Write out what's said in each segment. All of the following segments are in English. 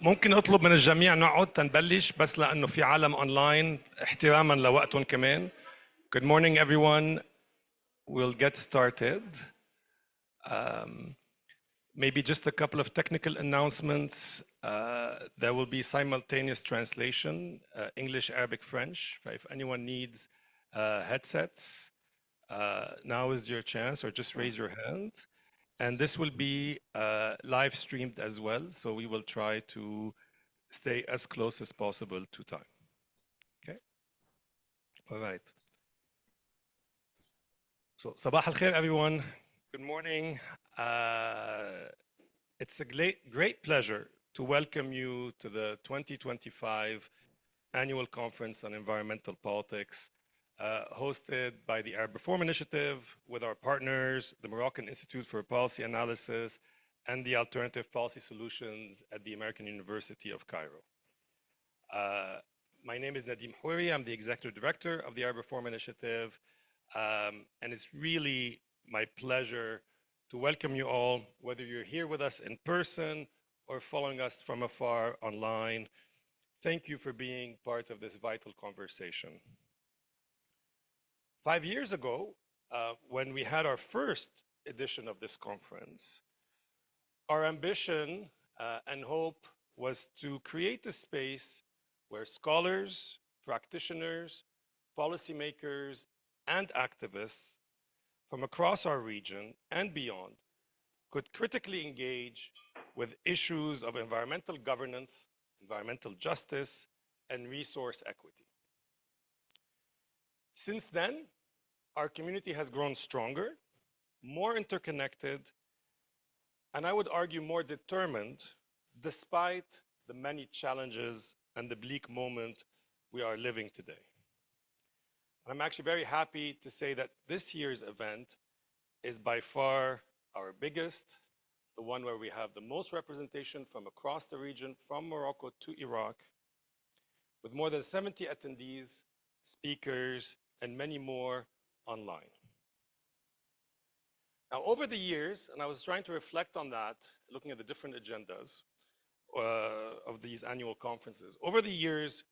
ممكن اطلب من الجميع نقعد تنبلش بس لانه في عالم اونلاين احتراما لوقتهم كمان. Good morning everyone. We'll get started. Maybe just a couple of technical announcements. There will be simultaneous translation, English, Arabic, French. If anyone needs headsets, now is your chance, or just raise your hand. And this will be live streamed as well, so we will try to stay as close as possible to time. Okay? All right. So, Sabah al-Khair, everyone. Good morning. It's a great pleasure to welcome you to the 2025 Annual Conference on Environmental Politics, hosted by the Arab Reform Initiative with our partners, the Moroccan Institute for Policy Analysis and the Alternative Policy Solutions at the American University of Cairo. My name is Nadim Houiri. I'm the Executive Director of the Arab Reform Initiative. And it's really my pleasure to welcome you all, whether you're here with us in person or following us from afar online. Thank you for being part of this vital conversation. 5 years ago, when we had our first edition of this conference, our ambition and hope was to create a space where scholars, practitioners, policymakers, and activists from across our region and beyond could critically engage with issues of environmental governance, environmental justice, and resource equity. Since then, our community has grown stronger, more interconnected, and I would argue more determined, despite the many challenges and the bleak moment we are living today. I'm actually very happy to say that this year's event is by far our biggest, the one where we have the most representation from across the region, from Morocco to Iraq, with more than 70 attendees, speakers, and many more online. Now, over the years, and I was trying to reflect on that, looking at the different agendas of these annual conferences. Over the years,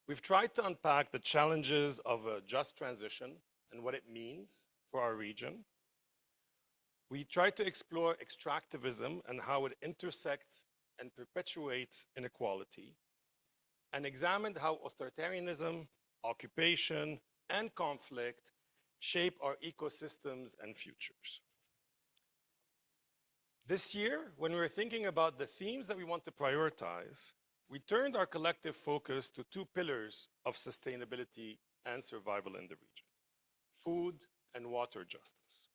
we've tried to unpack the challenges of a just transition and what it means for our region. We tried to explore extractivism and how it intersects and perpetuates inequality, and examined how authoritarianism, occupation, and conflict shape our ecosystems and futures. This year, when we were thinking about the themes that we want to prioritize, we turned our collective focus to two pillars of sustainability and survival in the region: food and water justice.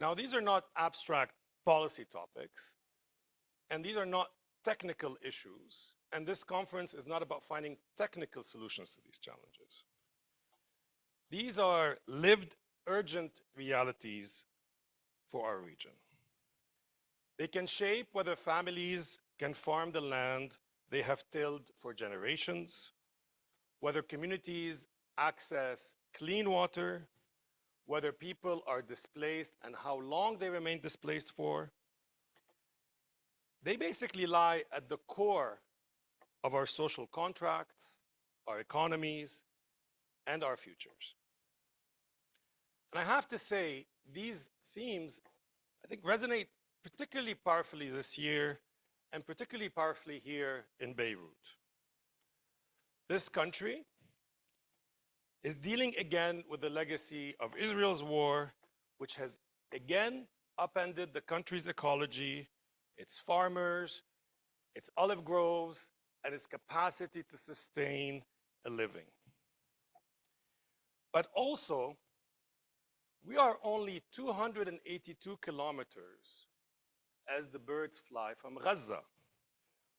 Now, these are not abstract policy topics, and these are not technical issues, and this conference is not about finding technical solutions to these challenges. These are lived, urgent realities for our region. They can shape whether families can farm the land they have tilled for generations, whether communities access clean water, whether people are displaced and how long they remain displaced for. They basically lie at the core of our social contracts, our economies, and our futures. And I have to say, these themes, I think, resonate particularly powerfully this year, and particularly powerfully here in Beirut. This country is dealing again with the legacy of Israel's war, which has again upended the country's ecology, its farmers, its olive groves, and its capacity to sustain a living. But also, we are only 282 kilometers as the birds fly from Gaza,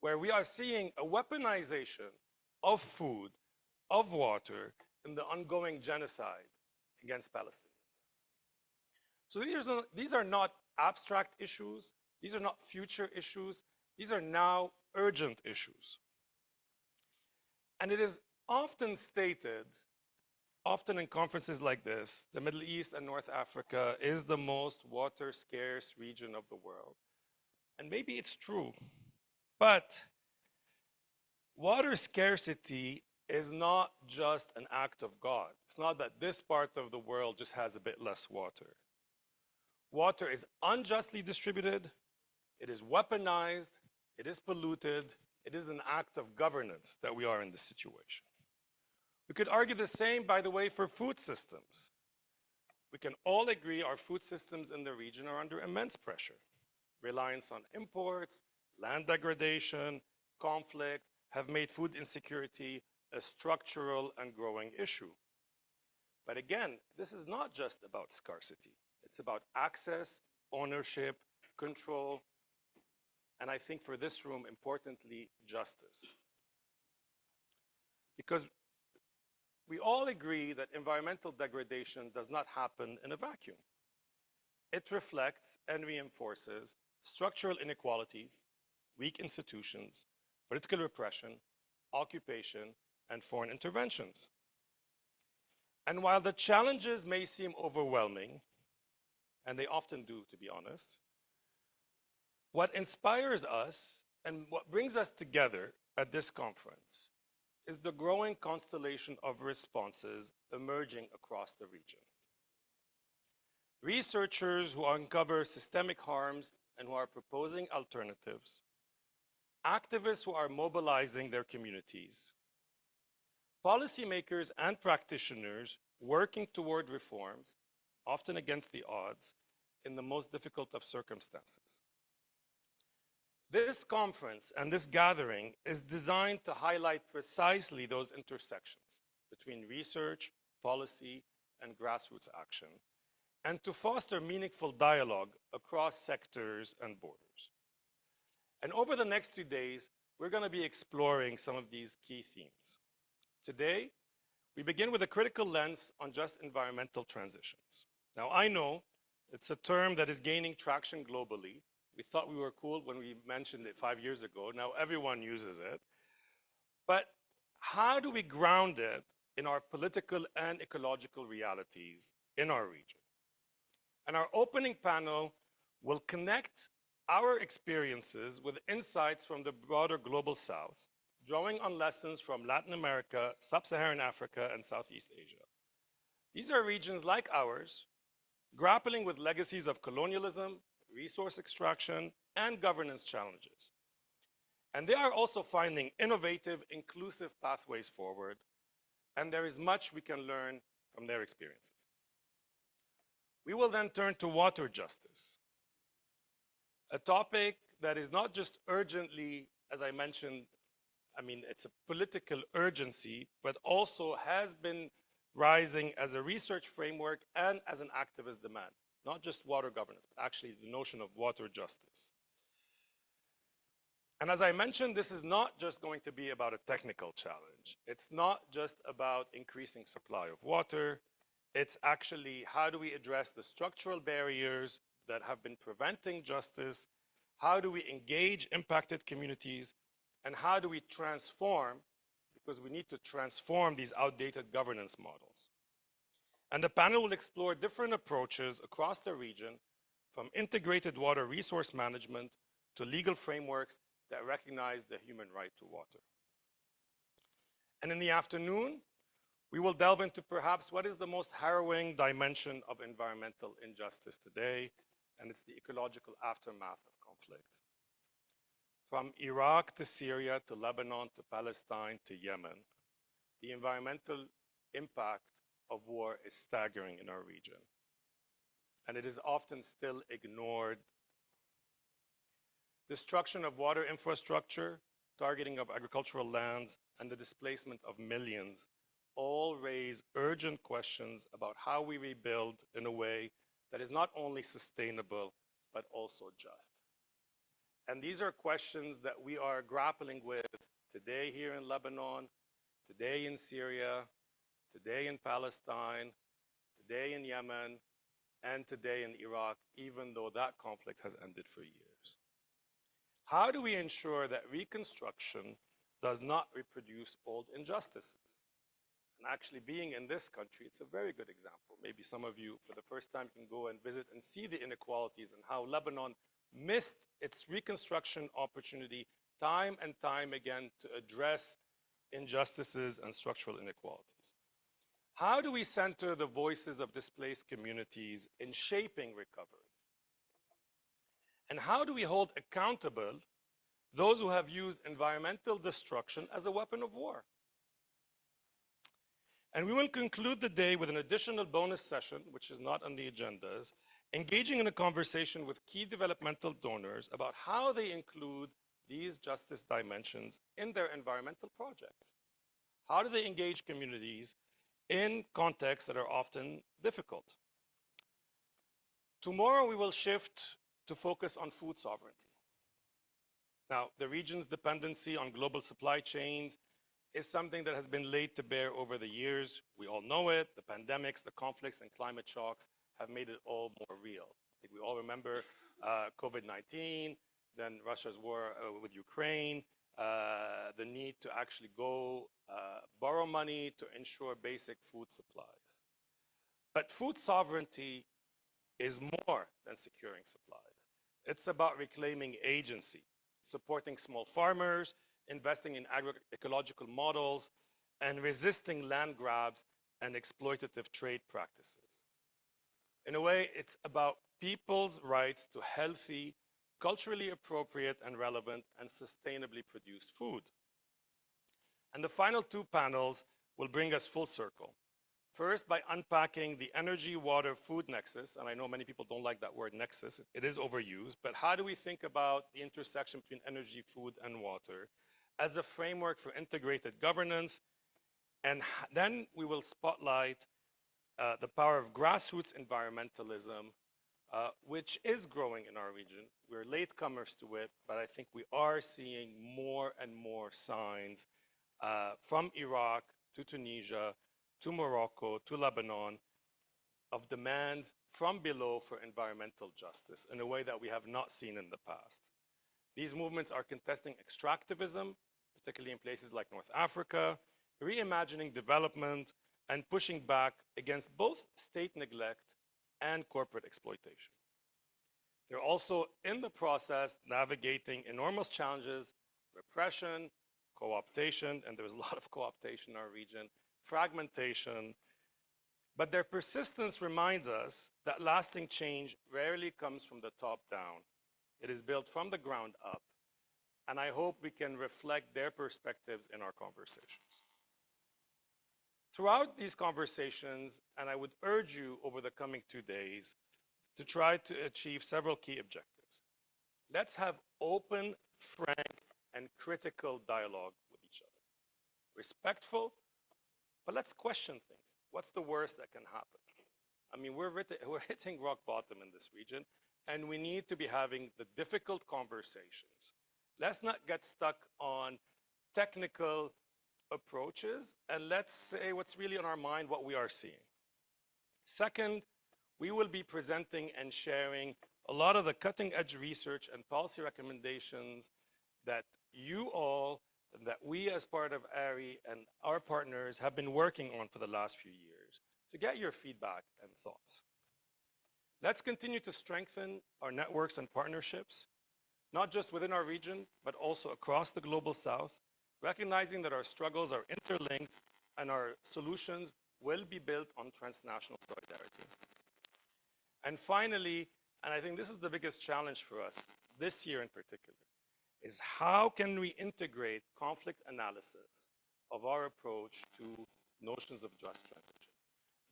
where we are seeing a weaponization of food, of water, in the ongoing genocide against Palestinians. So these are not abstract issues. These are not future issues. These are now urgent issues. And it is often stated, often in conferences like this, the Middle East and North Africa is the most water scarce region of the world. And maybe it's true, But water scarcity is not just an act of God. It's not that this part of the world just has a bit less water. Water is unjustly distributed, it is weaponized, it is polluted, it is an act of governance that we are in this situation. We could argue the same, by the way, for food systems. We can all agree our food systems in the region are under immense pressure. Reliance on imports, land degradation, conflict have made food insecurity a structural and growing issue. But again, this is not just about scarcity. It's about access, ownership, control, and I think for this room, importantly, justice. Because we all agree that environmental degradation does not happen in a vacuum. It reflects and reinforces structural inequalities, weak institutions, political repression, occupation, and foreign interventions. And while the challenges may seem overwhelming, and they often do, to be honest, what inspires us and what brings us together at this conference is the growing constellation of responses emerging across the region. Researchers who uncover systemic harms and who are proposing alternatives, activists who are mobilizing their communities, policymakers and practitioners working toward reforms, often against the odds, in the most difficult of circumstances. This conference and this gathering is designed to highlight precisely those intersections between research, policy, and grassroots action, and to foster meaningful dialogue across sectors and borders. And over the next 2 days, we're going to be exploring some of these key themes. Today, we begin with a critical lens on just environmental transitions. Now, I know it's a term that is gaining traction globally. We thought we were cool when we mentioned it 5 years ago. Now everyone uses it. But how do we ground it in our political and ecological realities in our region? And our opening panel will connect our experiences with insights from the broader global South, drawing on lessons from Latin America, Sub-Saharan Africa, and Southeast Asia. These are regions like ours, grappling with legacies of colonialism, resource extraction, and governance challenges. And they are also finding innovative, inclusive pathways forward, and there is much we can learn from their experiences. We will then turn to water justice, a topic that is not just urgently, as I mentioned, it's a political urgency, but also has been rising as a research framework and as an activist demand. Not just water governance, but actually the notion of water justice. And as I mentioned, this is not just going to be about a technical challenge. It's not just about increasing supply of water. It's actually how do we address the structural barriers that have been preventing justice? How do we engage impacted communities? And how do we transform, because we need to transform these outdated governance models. And the panel will explore different approaches across the region, from integrated water resource management to legal frameworks that recognize the human right to water. And in the afternoon, we will delve into perhaps what is the most harrowing dimension of environmental injustice today, and it's the ecological aftermath of conflict. From Iraq to Syria to Lebanon to Palestine to Yemen, the environmental impact of war is staggering in our region. And it is often still ignored. Destruction of water infrastructure, targeting of agricultural lands, and the displacement of millions all raise urgent questions about how we rebuild in a way that is not only sustainable, but also just. And these are questions that we are grappling with today here in Lebanon, today in Syria, today in Palestine, today in Yemen, and today in Iraq, even though that conflict has ended for years. How do we ensure that reconstruction does not reproduce old injustices? And actually being in this country, it's a very good example. Maybe some of you, for the first time, can go and visit and see the inequalities and how Lebanon missed its reconstruction opportunity time and time again to address injustices and structural inequalities. How do we center the voices of displaced communities in shaping recovery? And how do we hold accountable those who have used environmental destruction as a weapon of war? And we will conclude the day with an additional bonus session, which is not on the agendas, engaging in a conversation with key developmental donors about how they include these justice dimensions in their environmental projects. How do they engage communities in contexts that are often difficult? Tomorrow we will shift to focus on food sovereignty. Now, the region's dependency on global supply chains is something that has been laid to bear over the years. We all know it. The pandemics, the conflicts, and climate shocks have made it all more real. I think we all remember COVID-19, then Russia's war with Ukraine, the need to actually go borrow money to ensure basic food supplies. But food sovereignty is more than securing supplies. It's about reclaiming agency, supporting small farmers, investing in ecological models, and resisting land grabs and exploitative trade practices. In a way, it's about people's rights to healthy, culturally appropriate and relevant and sustainably produced food. And the final two panels will bring us full circle. First, by unpacking the energy, water, food nexus, and I know many people don't like that word nexus, it is overused, but how do we think about the intersection between energy, food, and water as a framework for integrated governance? And then we will spotlight the power of grassroots environmentalism, which is growing in our region. We're latecomers to it, but I think we are seeing more and more signs from Iraq to Tunisia, to Morocco, to Lebanon, of demands from below for environmental justice in a way that we have not seen in the past. These movements are contesting extractivism, particularly in places like North Africa, reimagining development, and pushing back against both state neglect and corporate exploitation. They're also in the process navigating enormous challenges, repression, co-optation, and there's a lot of co-optation in our region, fragmentation, but their persistence reminds us that lasting change rarely comes from the top down. It is built from the ground up, and I hope we can reflect their perspectives in our conversations. Throughout these conversations, and I would urge you over the coming 2 days to try to achieve several key objectives. Let's have open, frank, and critical dialogue with each other. Respectful, but let's question things. What's the worst that can happen? I mean, we're hitting rock bottom in this region, and we need to be having the difficult conversations. Let's not get stuck on technical approaches, and let's say what's really on our mind, what we are seeing. Second, we will be presenting and sharing a lot of the cutting-edge research and policy recommendations that you all, that we as part of ARI and our partners have been working on for the last few years to get your feedback and thoughts. Let's continue to strengthen our networks and partnerships, not just within our region, but also across the Global South, recognizing that our struggles are interlinked and our solutions will be built on transnational solidarity. And finally, and I think this is the biggest challenge for us this year in particular, is how can we integrate conflict analysis of our approach to notions of just transition?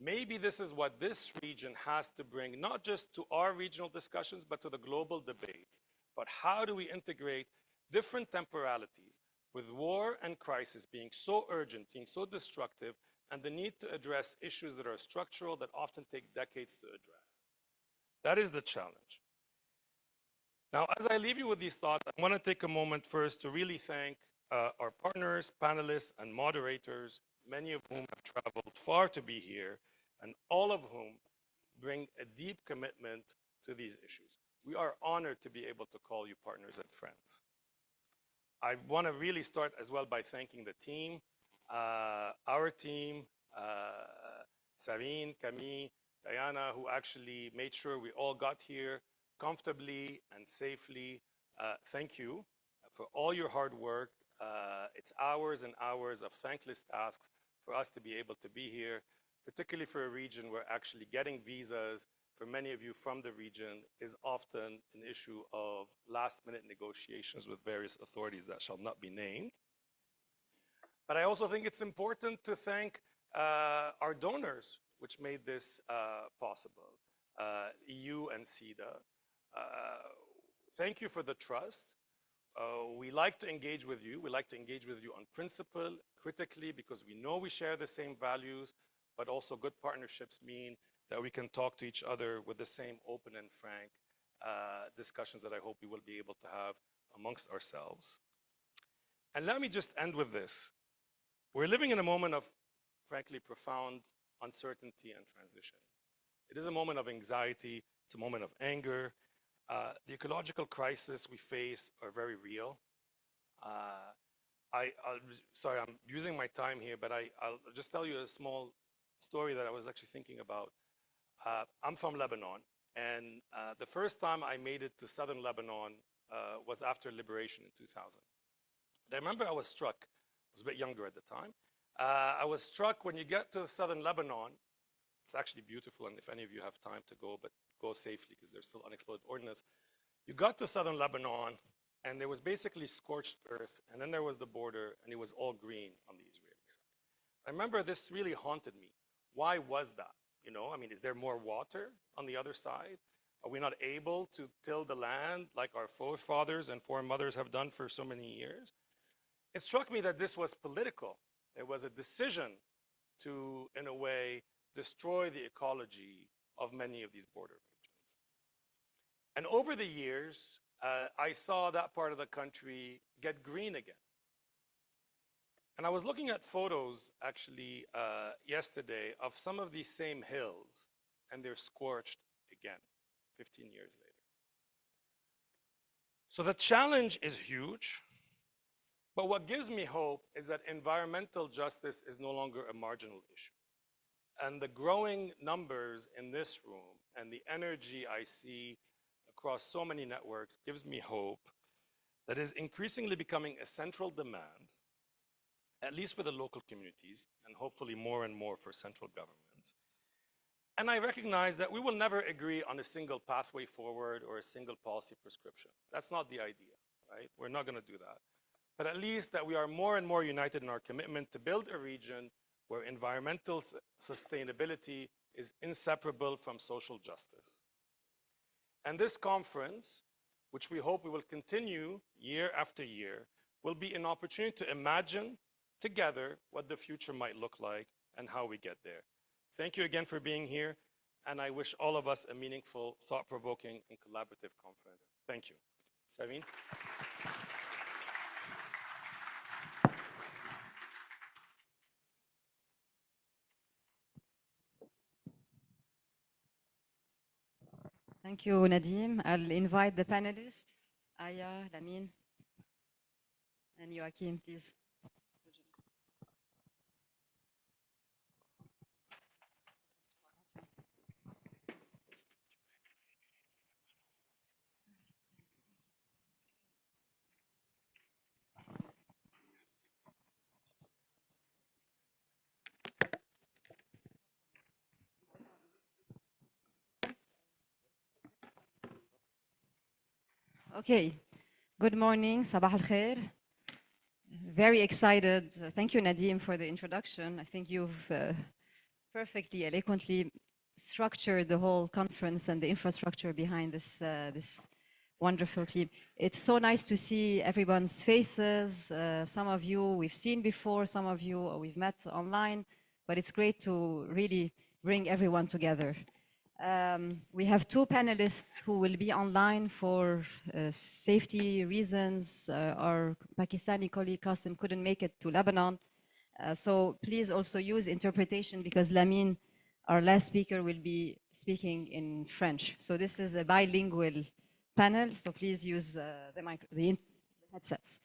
Maybe this is what this region has to bring, not just to our regional discussions, but to the global debate. But how do we integrate different temporalities with war and crisis being so urgent, being so destructive, and the need to address issues that are structural that often take decades to address? That is the challenge. Now, as I leave you with these thoughts, I want to take a moment first to really thank our partners, panelists, and moderators, many of whom have traveled far to be here, and all of whom bring a deep commitment to these issues. We are honored to be able to call you partners and friends. I want to really start as well by thanking the team, our team, Sarine, Camille, Diana, who actually made sure we all got here comfortably and safely. Thank you for all your hard work. It's hours and hours of thankless tasks for us to be able to be here, particularly for a region where actually getting visas for many of you from the region is often an issue of last-minute negotiations with various authorities that shall not be named. But I also think it's important to thank our donors, which made this possible, EU and CEDA. Thank you for the trust. We like to engage with you. We like to engage with you on principle, critically, because we know we share the same values, but also good partnerships mean that we can talk to each other with the same open and frank discussions that I hope we will be able to have amongst ourselves. And let me just end with this. We're living in a moment of, frankly, profound uncertainty and transition. It is a moment of anxiety. It's a moment of anger. The ecological crisis we face are very real. Sorry, I'm using my time here, but I'll just tell you a small story that I was actually thinking about. I'm from Lebanon, and the first time I made it to southern Lebanon was after liberation in 2000. And I remember I was struck. I was a bit younger at the time. I was struck when you get to southern Lebanon. It's actually beautiful, and if any of you have time to go, but go safely because there's still unexploded ordnance. You got to southern Lebanon, and there was basically scorched earth, and then there was the border, and it was all green on the Israeli side. I remember this really haunted me. Why was that? You know, I mean, is there more water on the other side? Are we not able to till the land like our forefathers and foremothers have done for so many years? It struck me that this was political. It was a decision to, in a way, destroy the ecology of many of these border regions. And over the years, I saw that part of the country get green again. And I was looking at photos, actually, yesterday of some of these same hills, and they're scorched again, 15 years later. So the challenge is huge, but what gives me hope is that environmental justice is no longer a marginal issue. And the growing numbers in this room and the energy I see across so many networks gives me hope that is increasingly becoming a central demand, at least for the local communities, and hopefully more and more for central governments. And I recognize that we will never agree on a single pathway forward or a single policy prescription. That's not the idea, right? We're not going to do that. But at least that we are more and more united in our commitment to build a region where environmental sustainability is inseparable from social justice. And this conference, which we hope we will continue year after year, will be an opportunity to imagine together what the future might look like and how we get there. Thank you again for being here, and I wish all of us a meaningful, thought-provoking, and collaborative conference. Thank you. Sabine? Thank you, Nadim. I'll invite the panelists, Aya, Lamine, and Joachim, please. Okay, good morning, Sabah al-Khair. Very excited. Thank you, Nadim, for the introduction. I think you've perfectly, eloquently structured the whole conference and the infrastructure behind this wonderful team. It's so nice to see everyone's faces. Some of you we've seen before, some of you we've met online, but it's great to really bring everyone together. We have two panelists who will be online for safety reasons. Our Pakistani colleague Qasim couldn't make it to Lebanon. So please also use interpretation because Lamine, our last speaker, will be speaking in French. So this is a bilingual panel, so please use the headsets.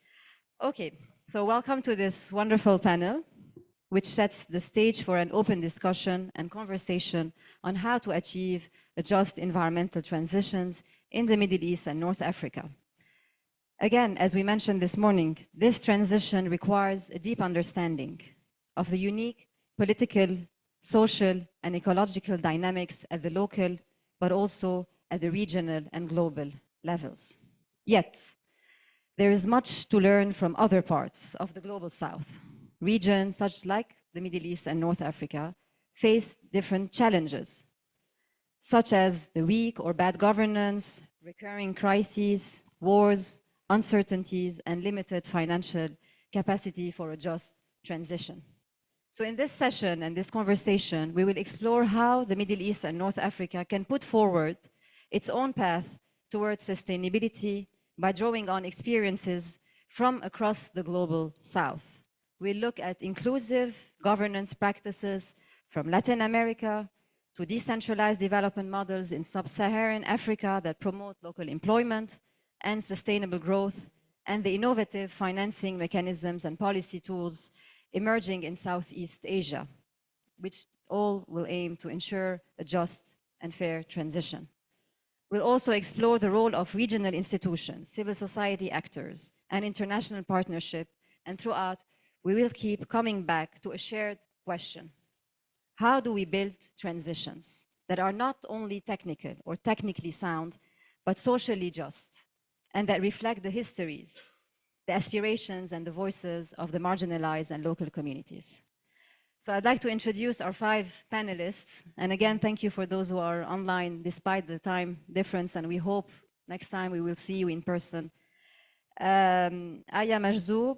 Okay, so welcome to this wonderful panel, which sets the stage for an open discussion and conversation on how to achieve just environmental transitions in the Middle East and North Africa. Again, as we mentioned this morning, this transition requires a deep understanding of the unique political, social, and ecological dynamics at the local, but also at the regional and global levels. Yet, there is much to learn from other parts of the global south. Regions such like the Middle East and North Africa face different challenges, such as the weak or bad governance, recurring crises, wars, uncertainties, and limited financial capacity for a just transition. So in this session and this conversation, we will explore how the Middle East and North Africa can put forward its own path towards sustainability by drawing on experiences from across the global South. We'll look at inclusive governance practices from Latin America to decentralized development models in Sub-Saharan Africa that promote local employment and sustainable growth, and the innovative financing mechanisms and policy tools emerging in Southeast Asia, which all will aim to ensure a just and fair transition. We'll also explore the role of regional institutions, civil society actors, and international partnership, and throughout, we will keep coming back to a shared question. How do we build transitions that are not only technical or technically sound, but socially just, and that reflect the histories, the aspirations, and the voices of the marginalized and local communities? So I'd like to introduce our 5 panelists. And again, thank you for those who are online despite the time difference, and we hope next time we will see you in person. Aya Majzoub,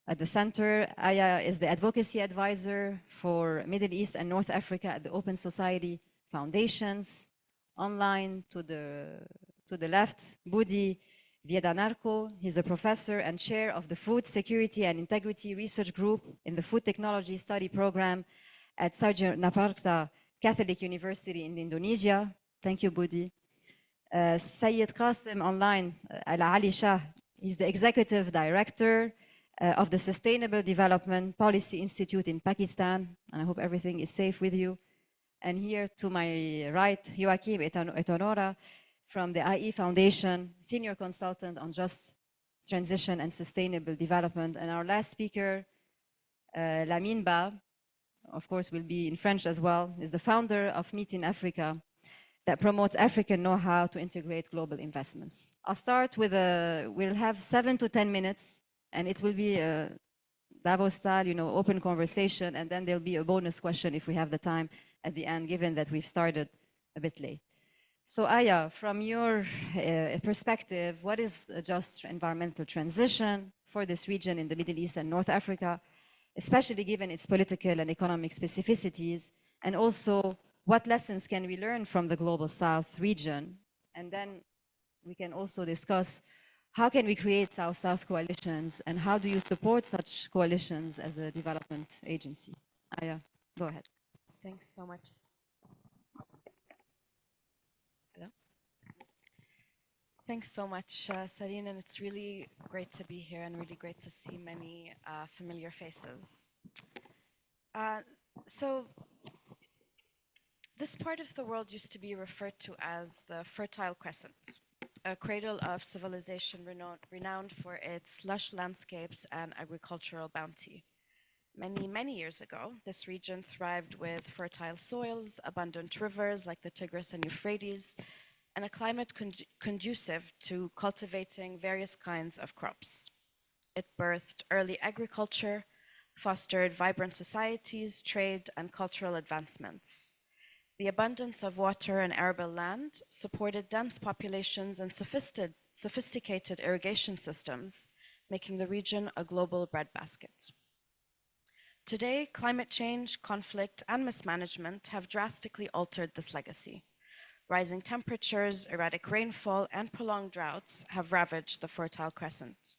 at the center. Aya is the advocacy advisor for Middle East and North Africa at the Open Society Foundations. Online to the left, Budi Viedanarko. He's a professor and chair of the Food Security and Integrity Research Group in the Food Technology Study Program at Sarjanaparta Catholic University in Indonesia. Thank you, Budi. Sayyid Qasim online, Al-Ali Shah. He's the executive director of the Sustainable Development Policy Institute in Pakistan, and I hope everything is safe with you. And here to my right, Joachim Etonora from the IE Foundation, senior consultant on just transition and sustainable development. And our last speaker, Lamine Ba, of course will be in French as well, is the founder of Meet in Africa that promotes African know-how to integrate global investments. I'll start with we'll have 7 to 10 minutes, and it will be a Davos style, open conversation, and then there'll be a bonus question if we have the time at the end, given that we've started a bit late. So Aya, from your perspective, what is a just environmental transition for this region in the Middle East and North Africa, especially given its political and economic specificities, and also what lessons can we learn from the Global South region? And then we can also discuss how can we create South-South coalitions, and how do you support such coalitions as a development agency? Aya, go ahead. Thanks so much. Hello? Thanks so much, Sarine, and it's really great to be here and really great to see many familiar faces. So this part of the world used to be referred to as the Fertile Crescent, a cradle of civilization renowned for its lush landscapes and agricultural bounty. Many, many years ago, this region thrived with fertile soils, abundant rivers like the Tigris and Euphrates, and a climate conducive to cultivating various kinds of crops. It birthed early agriculture, fostered vibrant societies, trade, and cultural advancements. The abundance of water and arable land supported dense populations and sophisticated irrigation systems, making the region a global breadbasket. Today, climate change, conflict, and mismanagement have drastically altered this legacy. Rising temperatures, erratic rainfall, and prolonged droughts have ravaged the Fertile Crescent.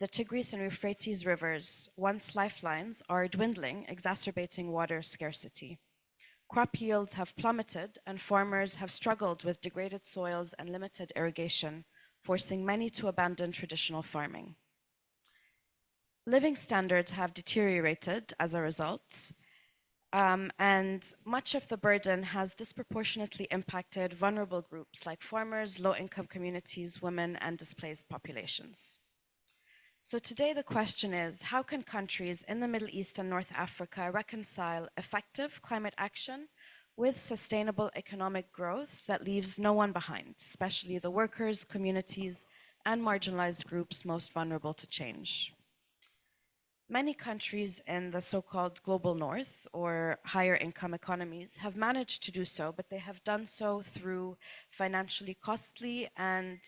The Tigris and Euphrates rivers, once lifelines, are dwindling, exacerbating water scarcity. Crop yields have plummeted, and farmers have struggled with degraded soils and limited irrigation, forcing many to abandon traditional farming. Living standards have deteriorated as a result, And much of the burden has disproportionately impacted vulnerable groups like farmers, low-income communities, women, and displaced populations. So today the question is, how can countries in the Middle East and North Africa reconcile effective climate action with sustainable economic growth that leaves no one behind, especially the workers, communities, and marginalized groups most vulnerable to change? Many countries in the so-called global north or higher income economies have managed to do so, but they have done so through financially costly and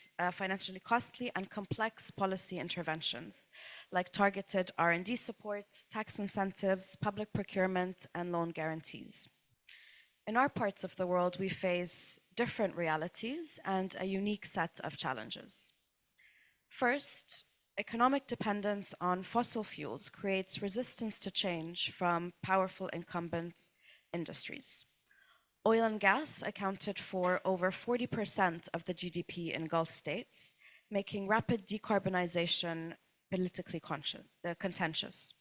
complex policy interventions, like targeted R&D support, tax incentives, public procurement, and loan guarantees. In our parts of the world, we face different realities and a unique set of challenges. First, economic dependence on fossil fuels creates resistance to change from powerful incumbent industries. Oil and gas accounted for over 40% of the GDP in Gulf states, making rapid decarbonization politically contentious.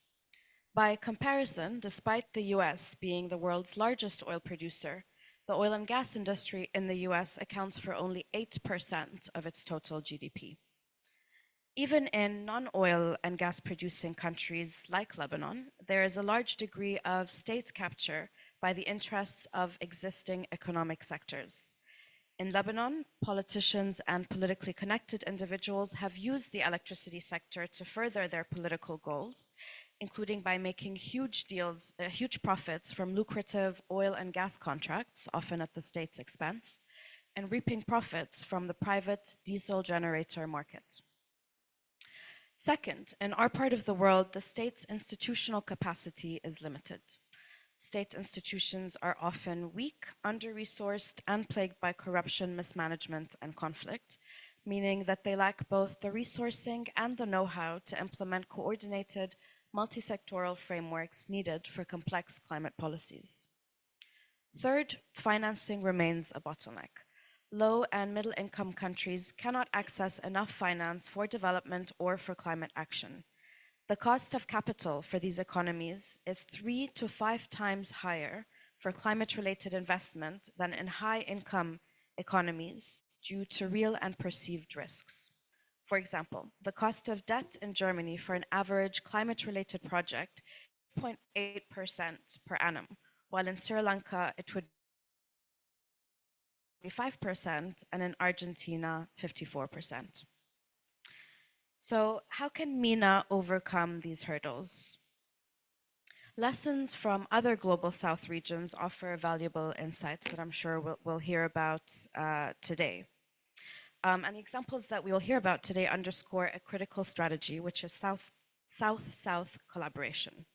By comparison, despite the US being the world's largest oil producer, the oil and gas industry in the US accounts for only 8% of its total GDP. Even in non-oil and gas producing countries like Lebanon, there is a large degree of state capture by the interests of existing economic sectors. In Lebanon, politicians and politically connected individuals have used the electricity sector to further their political goals, including by making huge profits from lucrative oil and gas contracts, often at the state's expense, and reaping profits from the private diesel generator market. Second, in our part of the world, the state's institutional capacity is limited. State institutions are often weak, under-resourced, and plagued by corruption, mismanagement, and conflict, meaning that they lack both the resourcing and the know-how to implement coordinated, multi-sectoral frameworks needed for complex climate policies. Third, financing remains a bottleneck. Low and middle income countries cannot access enough finance for development or for climate action. The cost of capital for these economies is 3 to 5 times higher for climate-related investment than in high-income economies due to real and perceived risks. For example, the cost of debt in Germany for an average climate-related project is 0.8% per annum, while in Sri Lanka it would 25%, and in Argentina, 54%. So how can MENA overcome these hurdles? Lessons from other Global South regions offer valuable insights that I'm sure we'll hear about today. And the examples that we will hear about today underscore a critical strategy, which is South-South collaboration.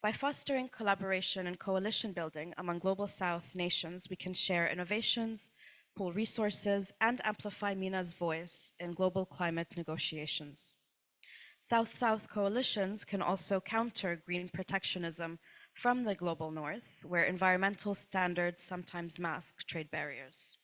By fostering collaboration and coalition building among Global South nations, we can share innovations, pool resources, and amplify MENA's voice in global climate negotiations. South-South coalitions can also counter green protectionism from the Global North, where environmental standards sometimes mask trade barriers.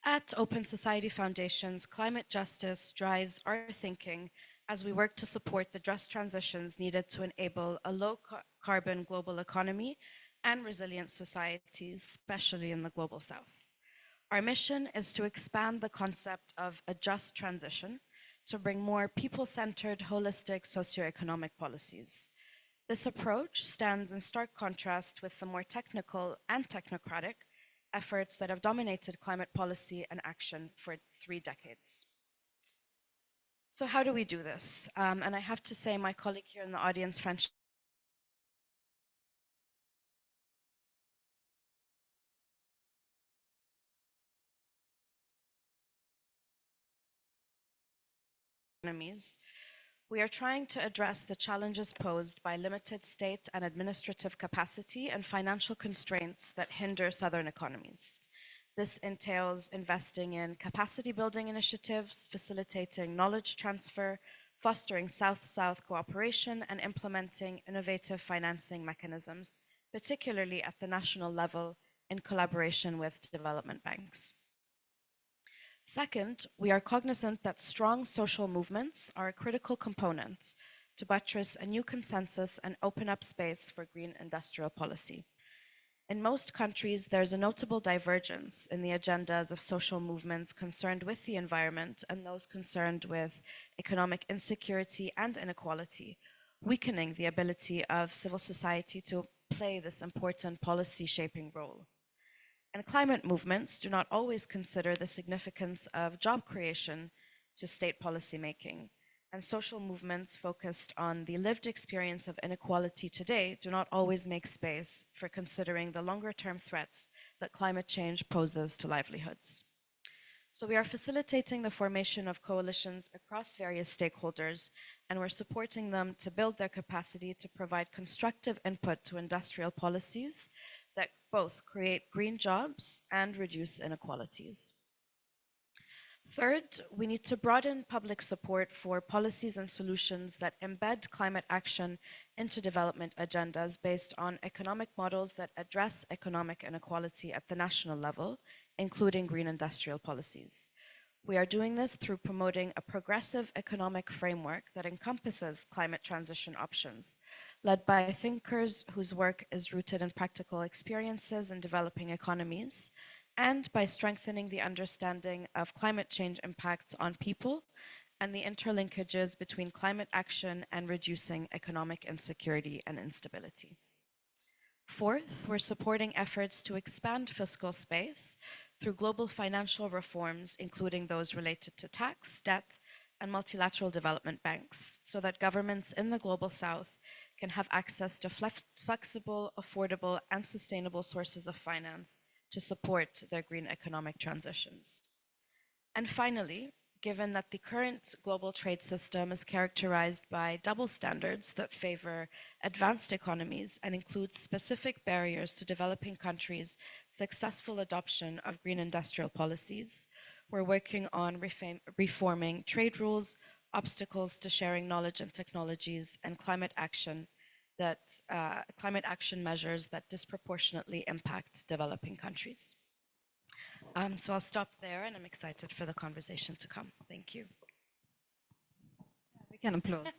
At Open Society Foundation's climate justice drives our thinking as we work to support the just transitions needed to enable a low-carbon global economy and resilient societies, especially in the Global South. Our mission is to expand the concept of a just transition to bring more people-centered, holistic socioeconomic policies. This approach stands in stark contrast with the more technical and technocratic efforts that have dominated climate policy and action for 3 decades. So how do we do this? And I have to say, my colleague here in the audience, French, we are trying to address the challenges posed by limited state and administrative capacity and financial constraints that hinder Southern economies. This entails investing in capacity building initiatives, facilitating knowledge transfer, fostering South-South cooperation, and implementing innovative financing mechanisms, particularly at the national level in collaboration with development banks. Second, we are cognizant that strong social movements are a critical component to buttress a new consensus and open up space for green industrial policy. In most countries, there's a notable divergence in the agendas of social movements concerned with the environment and those concerned with economic insecurity and inequality, weakening the ability of civil society to play this important policy shaping role. And climate movements do not always consider the significance of job creation to state policy making. And social movements focused on the lived experience of inequality today do not always make space for considering the longer-term threats that climate change poses to livelihoods. So we are facilitating the formation of coalitions across various stakeholders, and we're supporting them to build their capacity to provide constructive input to industrial policies that both create green jobs and reduce inequalities. Third, we need to broaden public support for policies and solutions that embed climate action into development agendas based on economic models that address economic inequality at the national level, including green industrial policies. We are doing this through promoting a progressive economic framework that encompasses climate transition options, led by thinkers whose work is rooted in practical experiences in developing economies, and by strengthening the understanding of climate change impacts on people and the interlinkages between climate action and reducing economic insecurity and instability. Fourth, we're supporting efforts to expand fiscal space through global financial reforms, including those related to tax, debt, and multilateral development banks, so that governments in the Global South can have access to flexible, affordable, and sustainable sources of finance to support their green economic transitions. And finally, given that the current global trade system is characterized by double standards that favor advanced economies and includes specific barriers to developing countries' successful adoption of green industrial policies, we're working on reforming trade rules, obstacles to sharing knowledge and technologies, and climate action measures that disproportionately impact developing countries. So I'll stop there, and I'm excited for the conversation to come. Thank you. We can applaud.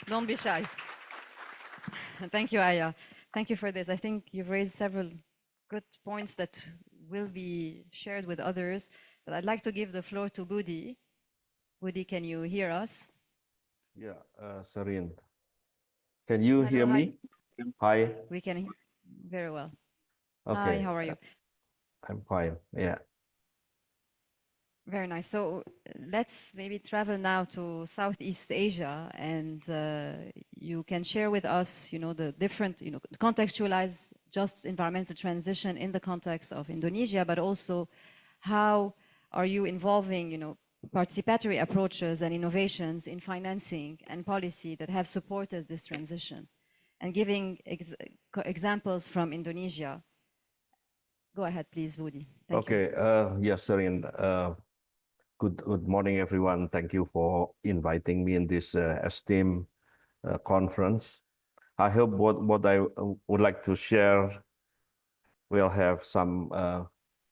Don't be shy. Thank you, Aya. Thank you for this. I think you've raised several good points that will be shared with others, but I'd like to give the floor to Budi. Budi, can you hear us? Yeah, Sarin. Can you Hello, hear hi. me? Hi. We can hear very well. Okay. Hi, how are you? I'm fine. Yeah. Very nice. So let's maybe travel now to Southeast Asia, and you can share with us, the different, contextualize just environmental transition in the context of Indonesia, but also how are you involving, participatory approaches and innovations in financing and policy that have supported this transition, and giving examples from Indonesia. Go ahead, please, Budi. Thank you. Okay. Yes, Sarin. Good morning, everyone. Thank you for inviting me in this esteemed conference. I hope what I would like to share will have some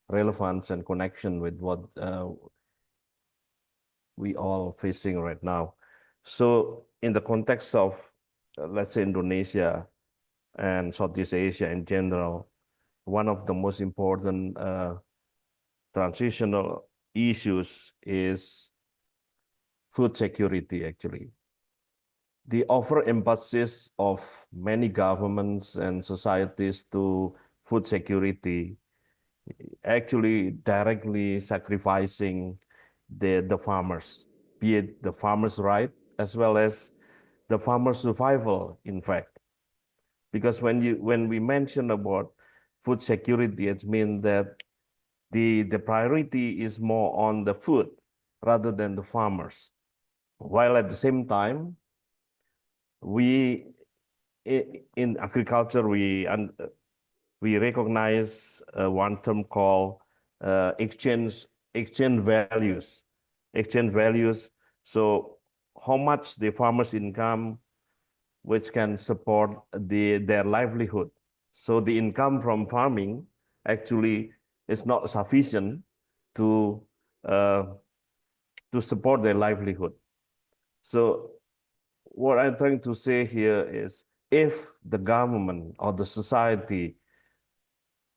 relevance and connection with what we all facing right now. So in the context of, let's say, Indonesia and Southeast Asia in general, one of the most important transitional issues is food security, actually. The overemphasis of many governments and societies to food security actually directly sacrificing the farmers, be it the farmers' right as well as the farmers' survival, in fact. Because when we mention about food security, it means that the priority is more on the food rather than the farmers. While at the same time, we in agriculture, we recognize one term called exchange values. Exchange values. So how much the farmers' income, which can support their livelihood. So the income from farming actually is not sufficient to support their livelihood. So what I'm trying to say here is if the government or the society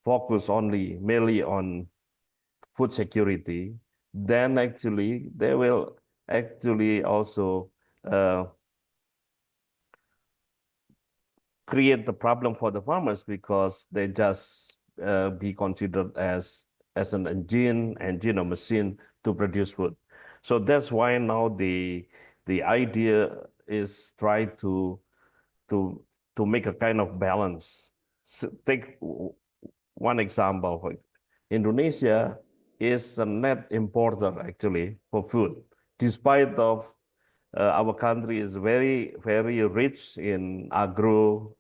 focus only merely on food security, then actually they will actually also create the problem for the farmers because they just be considered as an engine or machine to produce food. So that's why now the idea is try to to make a kind of balance. So take one example. Indonesia is a net importer actually for food, despite of our country is very rich in agro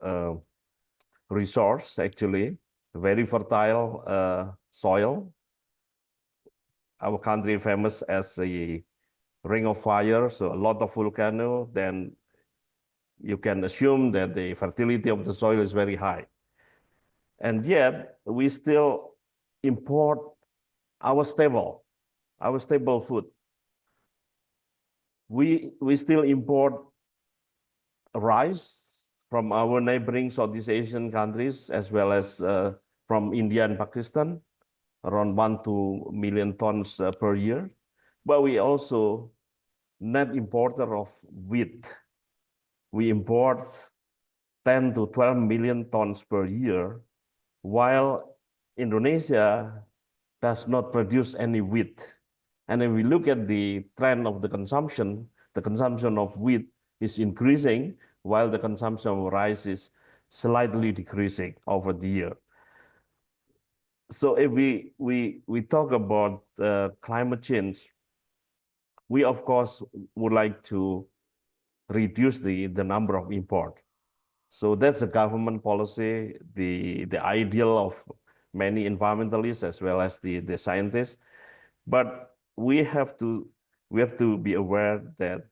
resource actually, very fertile soil. Our country famous as a ring of fire, so a lot of volcano, then you can assume that the fertility of the soil is very high. And yet we still import our stable food. We still import rice from our neighboring Southeast Asian countries, as well as from India and Pakistan, around 1 to 2 million tons per year. But we also net importer of wheat. We import 10 to 12 million tons per year, while Indonesia does not produce any wheat. And if we look at the trend of the consumption of wheat is increasing, while the consumption of rice is slightly decreasing over the year. So if we talk about climate change, we of course would like to reduce the number of import. So that's a government policy, the ideal of many environmentalists as well as the scientists. But we have to be aware that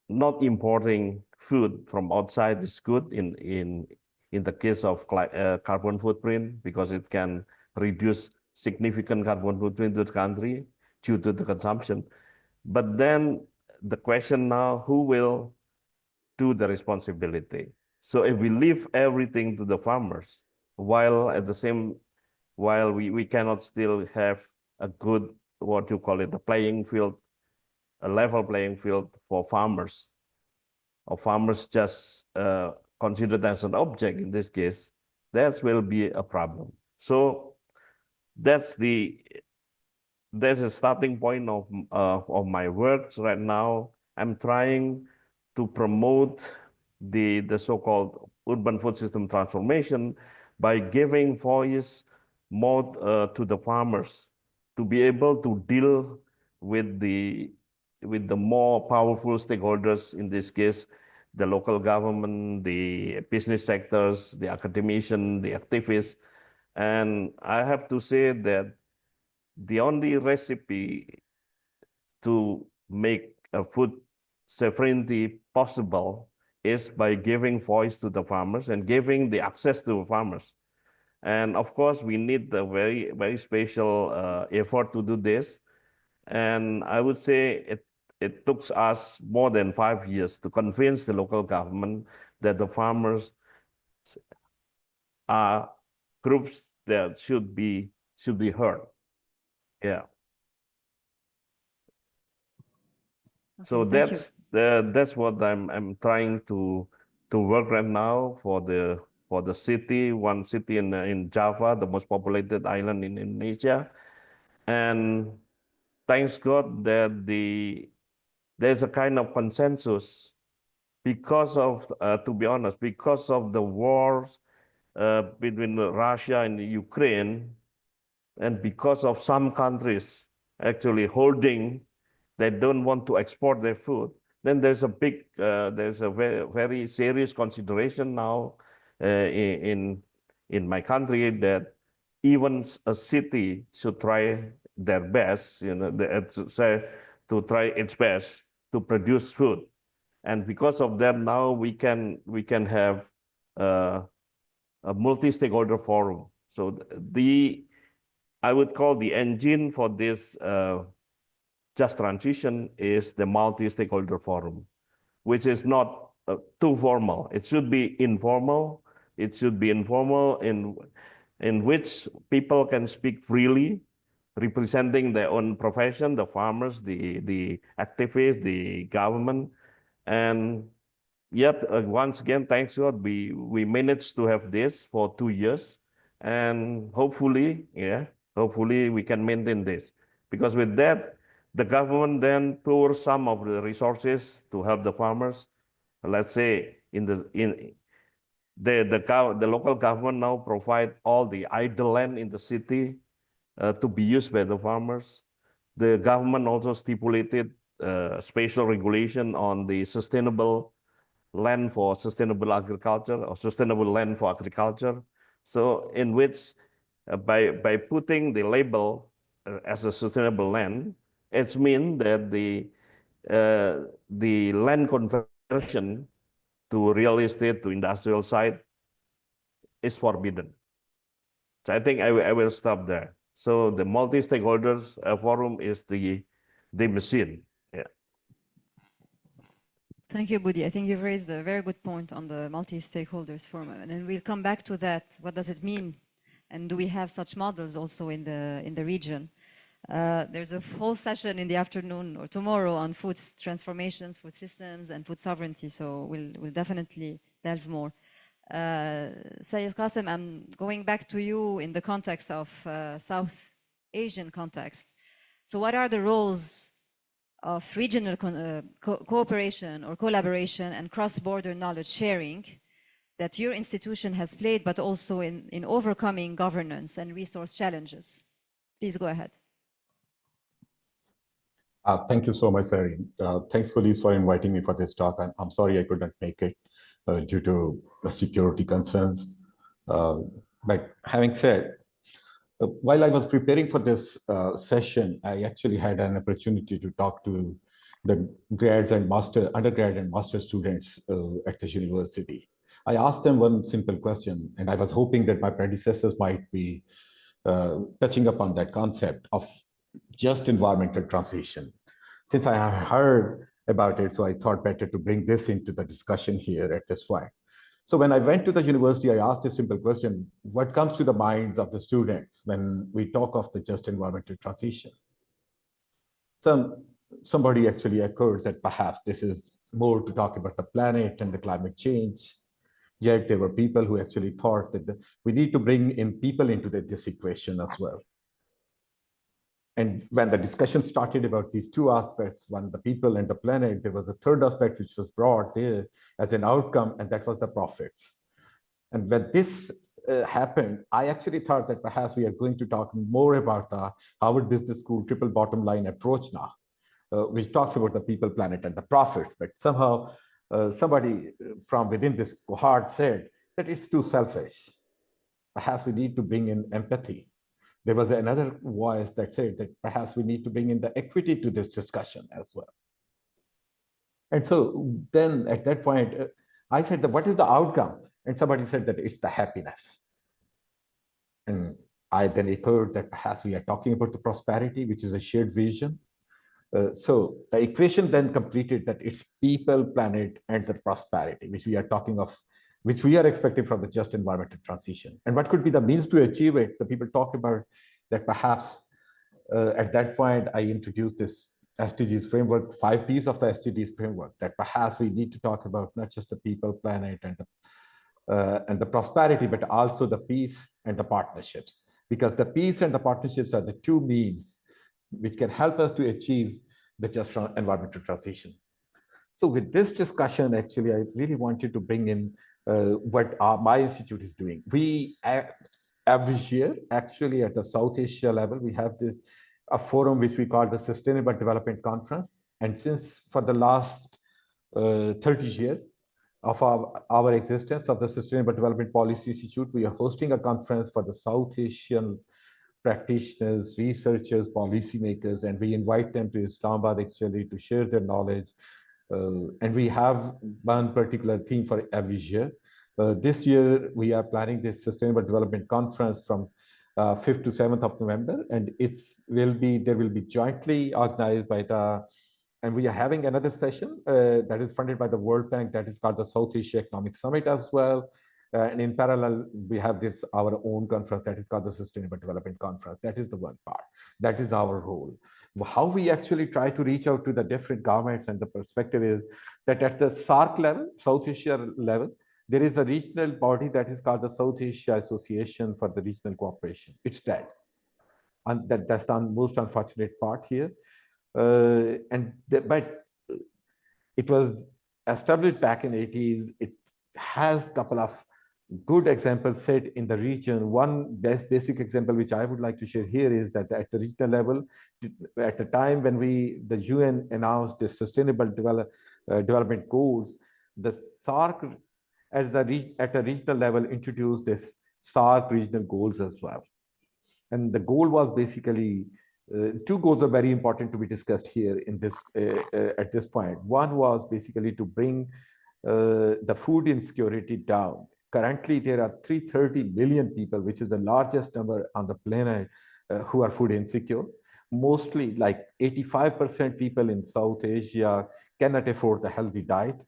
not importing food from outside is good in the case of carbon footprint, because it can reduce significant carbon footprint to the country due to the consumption. But then the question now, who will do the responsibility? So if we leave everything to the farmers, while at the same, while we cannot still have a good, what you call it, the playing field, a level playing field for farmers, or farmers just considered as an object in this case, that will be a problem. So that's a starting point of my work right now. I'm trying to promote the so-called urban food system transformation by giving voice more to the farmers to be able to deal with the more powerful stakeholders, in this case, the local government, the business sectors, the academicians, the activists. And I have to say that the only recipe to make a food sovereignty possible is by giving voice to the farmers and giving the access to farmers. And of course, we need a very special effort to do this. And I would say it took us more than 5 years to convince the local government that the farmers are groups that should be heard. Yeah. So Okay, thank you. that's what I'm trying to work right now for the city, one city in Java, the most populated island in Indonesia. And thanks God that there's a kind of consensus because of, to be honest, because of the wars between Russia and Ukraine, and because of some countries actually holding, they don't want to export their food, then there's a very serious consideration now in my country that even a city should try their best, to try its best to produce food. And because of that, now we can have a multi-stakeholder forum. So I would call the engine for this just transition is the multi-stakeholder forum. which is not too formal. It should be informal. It should be informal in which people can speak freely, representing their own profession, the farmers, the activists, the government. And yet, once again, thanks God, we managed to have this for 2 years. And hopefully, hopefully we can maintain this. Because with that, the government then pours some of the resources to help the farmers. Let's say the local government now provide all the idle land in the city to be used by the farmers. The government also stipulated special regulation on the sustainable land for sustainable agriculture or sustainable land for agriculture. So in which by putting the label as a sustainable land, it's mean that the land conversion to real estate, to industrial site is forbidden. So I think I will stop there. So the multi-stakeholders forum is the machine. Yeah. Thank you, Budi. I think you've raised a very good point on the multi-stakeholders forum, and then we'll come back to that. What does it mean, and do we have such models also in the region? There's a whole session in the afternoon or tomorrow on food transformations, food systems, and food sovereignty. So we'll definitely delve more. Sayed Qasim, I'm going back to you in the context of South Asian context. So what are the roles of regional cooperation or collaboration and cross-border knowledge sharing that your institution has played, but also in overcoming governance and resource challenges? Please go ahead. Thank you so much, Irene. Thanks, colleagues, for inviting me for this talk. I'm sorry I couldn't make it due to security concerns. But having said, while I was preparing for this session, I actually had an opportunity to talk to the undergrad and master students at this university. I asked them one simple question, and I was hoping that my predecessors might be touching upon that concept of just environmental transition. Since I have heard about it, so I thought better to bring this into the discussion here at this point. So when I went to the university, I asked a simple question: what comes to the minds of the students when we talk of the just environmental transition? Somebody actually echoed that perhaps this is more to talk about the planet and the climate change. Yet there were people who actually thought that we need to bring in people into this equation as well. And when the discussion started about these two aspects, one, the people and the planet, there was a third aspect which was brought there as an outcome, and that was the profits. And when this happened, I actually thought that perhaps we are going to talk more about the Harvard Business School triple bottom line approach now, which talks about the people, planet, and the profits. But somehow somebody from within this cohort said that it's too selfish. Perhaps we need to bring in empathy. There was another voice that said that perhaps we need to bring in the equity to this discussion as well. And so then at that point, I said, what is the outcome? And somebody said that it's the happiness. And I then echoed that perhaps we are talking about the prosperity, which is a shared vision. So the equation then completed that it's people, planet, and the prosperity, which we are talking of, which we are expecting from the just environmental transition. And what could be the means to achieve it? The people talked about that perhaps at that point, I introduced this SDGs framework, 5 Ps of the SDGs framework, that perhaps we need to talk about not just the people, planet, and the prosperity, but also the peace and the partnerships. Because the peace and the partnerships are the 2 means which can help us to achieve the just environmental transition. So with this discussion, actually, I really wanted to bring in what my institute is doing. We, every year, actually at the South Asia level, we have a forum which we call the Sustainable Development Conference. And since for the last 30 years of our existence of the Sustainable Development Policy Institute, we are hosting a conference for the South Asian practitioners, researchers, policymakers, and we invite them to Islamabad actually to share their knowledge. And we have one particular theme for every year. This year, we are planning this Sustainable Development Conference from 5th to 7th of November, and there will be jointly organized by the and we are having another session that is funded by the World Bank that is called the South Asia Economic Summit as well. And in parallel, we have this our own conference that is called the Sustainable Development Conference. That is the one part. That is our role. How we actually try to reach out to the different governments, and the perspective is that at the SARC level, South Asia level, there is a regional body that is called the South Asia Association for the Regional Cooperation. It's dead. And that's the most unfortunate part here. But it was established back in 80s. It has a couple of good examples set in the region. One basic example which I would like to share here is that at the regional level, at the time when the UN announced the Sustainable Development Goals, the SARC at a regional level introduced this SARC regional goals as well. And the goal was basically, two goals are very important to be discussed here in this at this point. One was basically to bring the food insecurity down. Currently, there are 330 million people, which is the largest number on the planet, who are food insecure. Mostly, like 85% people in South Asia cannot afford the healthy diet.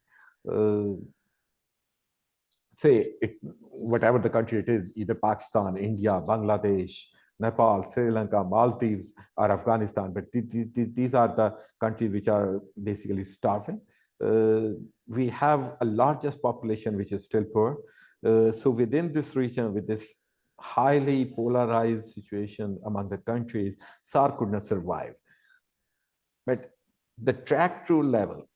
Whatever the country it is, either Pakistan, India, Bangladesh, Nepal, Sri Lanka, Maldives, or Afghanistan, but these are the countries which are basically starving. We have a largest population which is still poor. So within this region, with this highly polarized situation among the countries, SARC could not survive. But the track through level,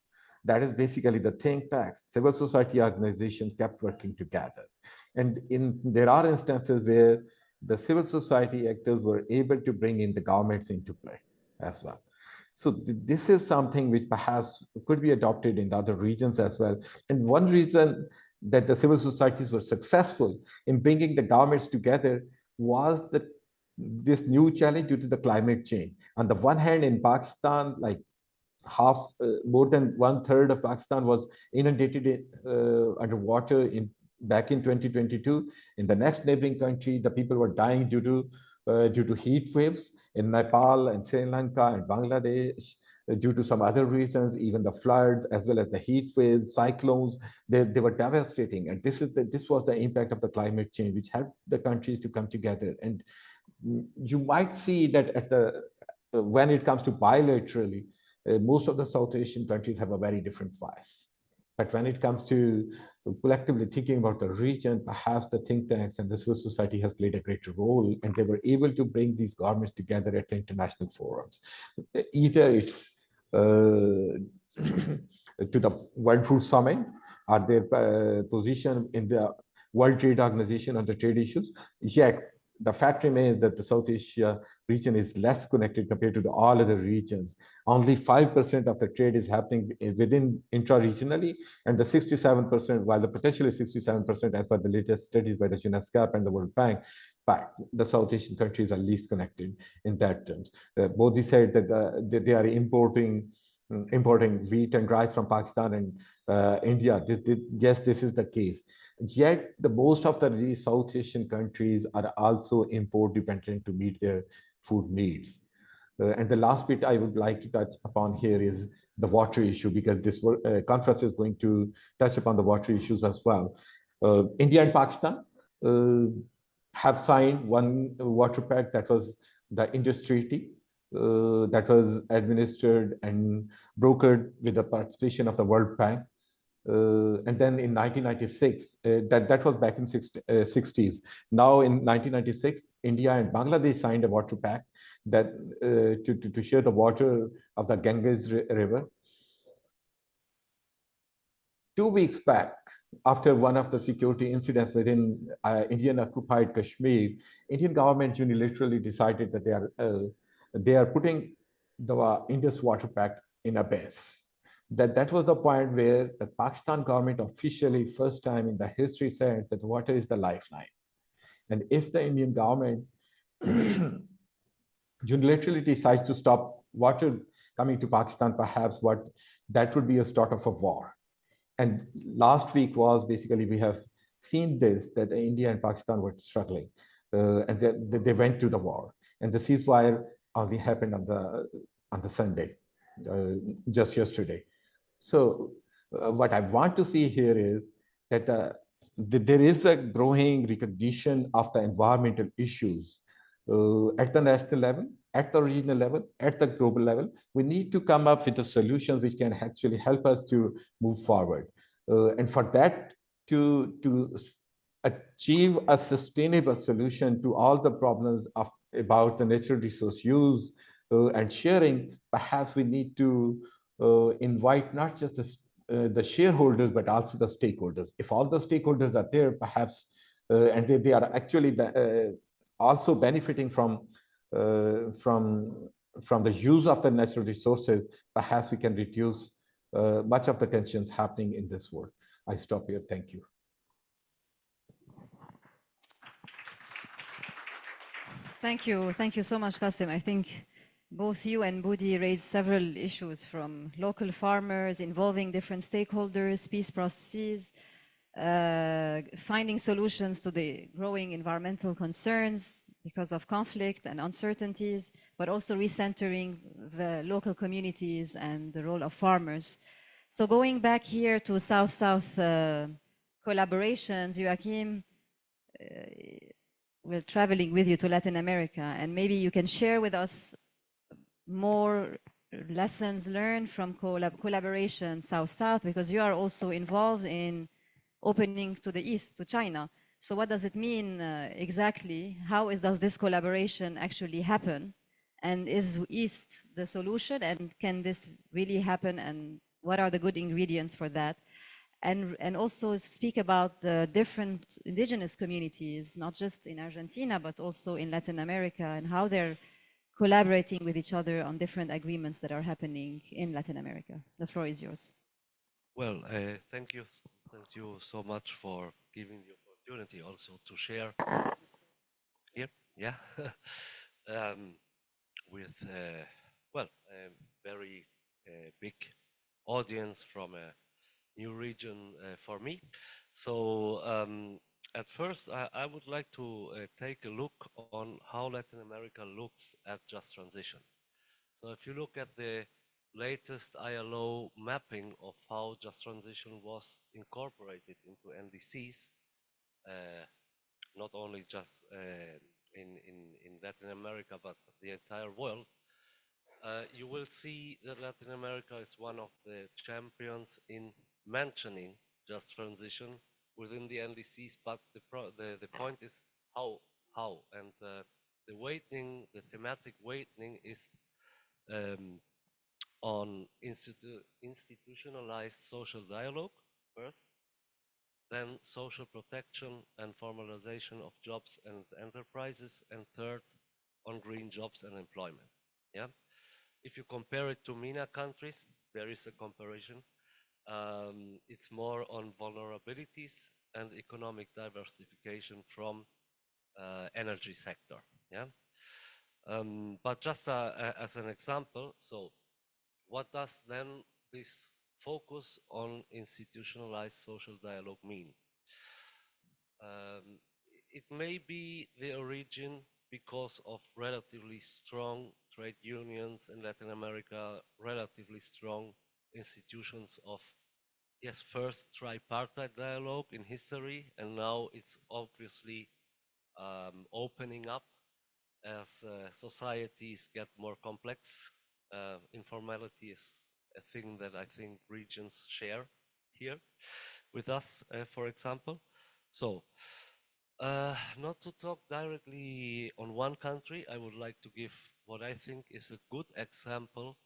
that is basically the think tanks, civil society organizations kept working together. And there are instances where the civil society actors were able to bring in the governments into play as well. So this is something which perhaps could be adopted in the other regions as well. And one reason that the civil societies were successful in bringing the governments together was this new challenge due to the climate change. On the one hand, in Pakistan, like more than 1/3 of Pakistan was inundated underwater back in 2022. In the next neighboring country, the people were dying due to heat waves. In Nepal and Sri Lanka and Bangladesh, due to some other reasons, even the floods, as well as the heat waves, cyclones, they were devastating. And this was the impact of the climate change, which helped the countries to come together. And you might see that when it comes to bilaterally, most of the South Asian countries have a very different voice. But when it comes to collectively thinking about the region, perhaps the think tanks and the civil society has played a greater role, and they were able to bring these governments together at the international forums. Either it's to the World Food Summit, or their position in the World Trade Organization on the trade issues. Yet the fact remains that the South Asia region is less connected compared to all other regions. Only 5% of the trade is happening within intra-regionally, and the 67%, while the potential is 67% as per the latest studies by the UNESCO and the World Bank, but the South Asian countries are least connected in that terms. Modi said that they are importing wheat and rice from Pakistan and India. Yes, this is the case. Yet, most of the South Asian countries are also import dependent to meet their food needs. And the last bit I would like to touch upon here is the water issue, because this conference is going to touch upon the water issues as well. India and Pakistan have signed one water pact, that was the Indus Treaty, that was administered and brokered with the participation of the World Bank. And then in 1996, that was back in 60s. Now in 1996, India and Bangladesh signed a water pact that to share the water of the Ganges River. 2 weeks back, after one of the security incidents within Indian occupied Kashmir, Indian government unilaterally decided that they are putting the Indus water pact in abyss. That was the point where the Pakistan government officially, first time in the history, said that water is the lifeline. And if the Indian government unilaterally decides to stop water coming to Pakistan, perhaps that would be a start of a war. And last week was basically, we have seen this, that India and Pakistan were struggling, and they went to the war. And the ceasefire only happened on the Sunday. just yesterday. So what I want to see here is that there is a growing recognition of the environmental issues at the national level, at the regional level, at the global level. We need to come up with a solution which can actually help us to move forward. And for that, to achieve a sustainable solution to all the problems of about the natural resource use and sharing, perhaps we need to invite not just the shareholders, but also the stakeholders. If all the stakeholders are there, perhaps, and they are actually also benefiting from the use of the natural resources, perhaps we can reduce much of the tensions happening in this world. I stop here. Thank you. Thank you so much, Qasim. I think both you and Budi raised several issues, from local farmers involving different stakeholders, peace processes, finding solutions to the growing environmental concerns because of conflict and uncertainties, but also recentering the local communities and the role of farmers. So going back here to South-South collaborations, Joachim, we're traveling with you to Latin America, and maybe you can share with us more lessons learned from collaboration South-South, because you are also involved in opening to the East, to China. So what does it mean exactly? How does this collaboration actually happen? And is East the solution? And can this really happen? And what are the good ingredients for that? And also speak about the different indigenous communities, not just in Argentina, but also in Latin America, and how they're collaborating with each other on different agreements that are happening in Latin America. The floor is yours. Well, thank you so much for giving the opportunity also to share here, yeah, with well, a very big audience from a new region for me. So at first, I would like to take a look on how Latin America looks at just transition. So if you look at the latest ILO mapping of how just transition was incorporated into NDCs, not only just in Latin America, but the entire world, you will see that Latin America is one of the champions in mentioning just transition within the NDCs, but the point is how, and the weighting, the thematic weighting is on institutionalized social dialogue first, then social protection and formalization of jobs and enterprises, and third, on green jobs and employment. Yeah. If you compare it to MENA countries, there is a comparison. It's more on vulnerabilities and economic diversification from energy sector. Yeah. But just as an example, so what does then this focus on institutionalized social dialogue mean? It may be the origin because of relatively strong trade unions in Latin America, relatively strong institutions of, yes, first tripartite dialogue in history, and now it's obviously opening up as societies get more complex. Informality is a thing that I think regions share here with us, for example. So, not to talk directly on one country, I would like to give what I think is a good example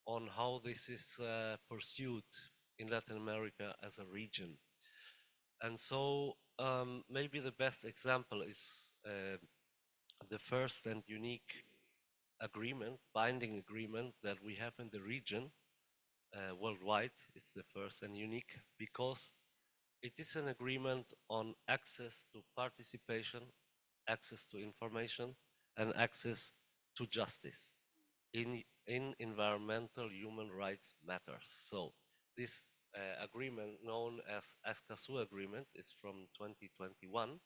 on how this is pursued in Latin America as a region. And so maybe the best example is the first and unique agreement, binding agreement that we have in the region worldwide. It's the first and unique because it is an agreement on access to participation, access to information, and access to justice in environmental human rights matters. So this agreement, known as Escazú Agreement, is from 2021.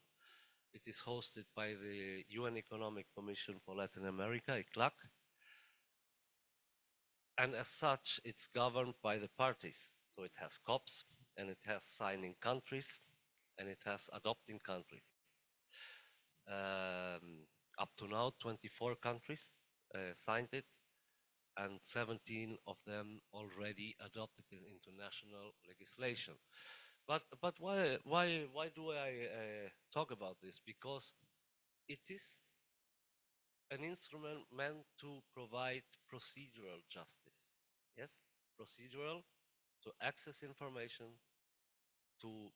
It is hosted by the UN Economic Commission for Latin America, ECLAC. And as such, it's governed by the parties. So it has COPs, and it has signing countries, and it has adopting countries. Up to now, 24 countries signed it, and 17 of them already adopted it into national legislation. But why do I talk about this? Because it is an instrument meant to provide procedural justice. Yes, procedural, to access information, to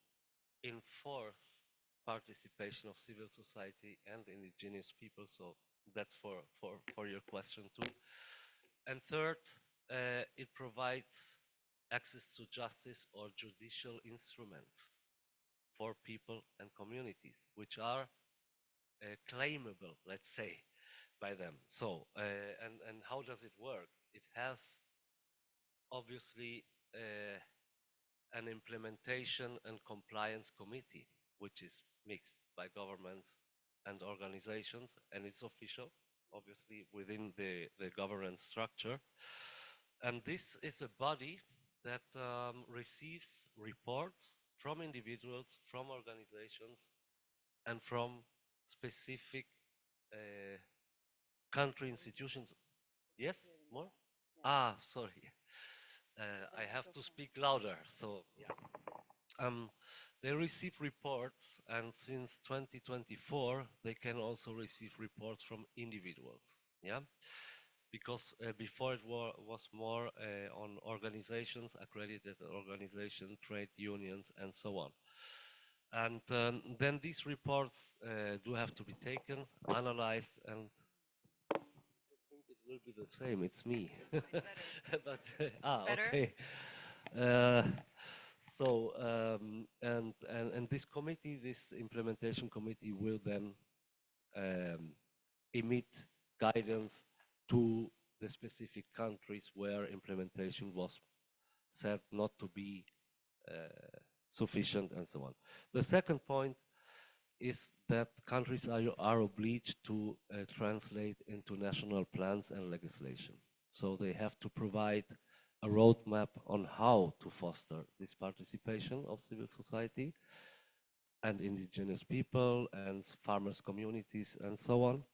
enforce participation of civil society and indigenous people. So that's for your question too. And third, it provides access to justice or judicial instruments for people and communities, which are claimable, let's say, by them. So, and how does it work? It has obviously an implementation and compliance committee, which is mixed by governments and organizations, and it's official, obviously, within the governance structure. And this is a body that receives reports from individuals, from organizations, and from specific country institutions. Yes, more? Ah, sorry. I have to speak louder. So, yeah. They receive reports, and since 2024, they can also receive reports from individuals. Yeah, because before it was more on organizations, accredited organizations, trade unions, and so on. And then these reports do have to be taken, analyzed, and I think it will be the same. It's me. But better. okay. So and this committee, this implementation committee, will then emit guidance to the specific countries where implementation was said not to be sufficient, and so on. The second point is that countries are obliged to translate into national plans and legislation. So they have to provide a roadmap on how to foster this participation of civil society and indigenous people and farmers communities and so on.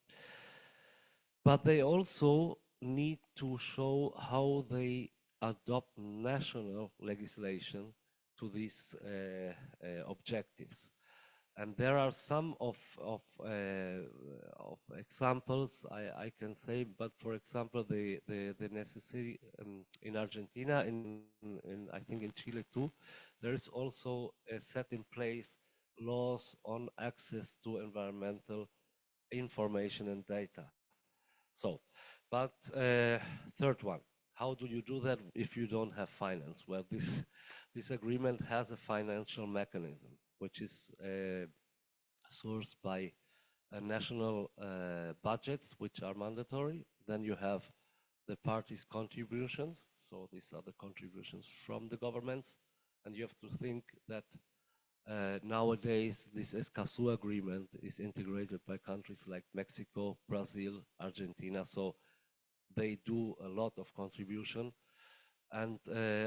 But they also need to show how they adopt national legislation to these objectives. And there are some of examples I can say, but for example, the necessary in Argentina, in I think in Chile too, there is also set in place laws on access to environmental information and data. So, but third one, how do you do that if you don't have finance? Well, this agreement has a financial mechanism, which is sourced by national budgets, which are mandatory. Then you have the parties' contributions. So these are the contributions from the governments. And you have to think that nowadays this Escazú agreement is integrated by countries like Mexico, Brazil, Argentina. So they do a lot of contribution. And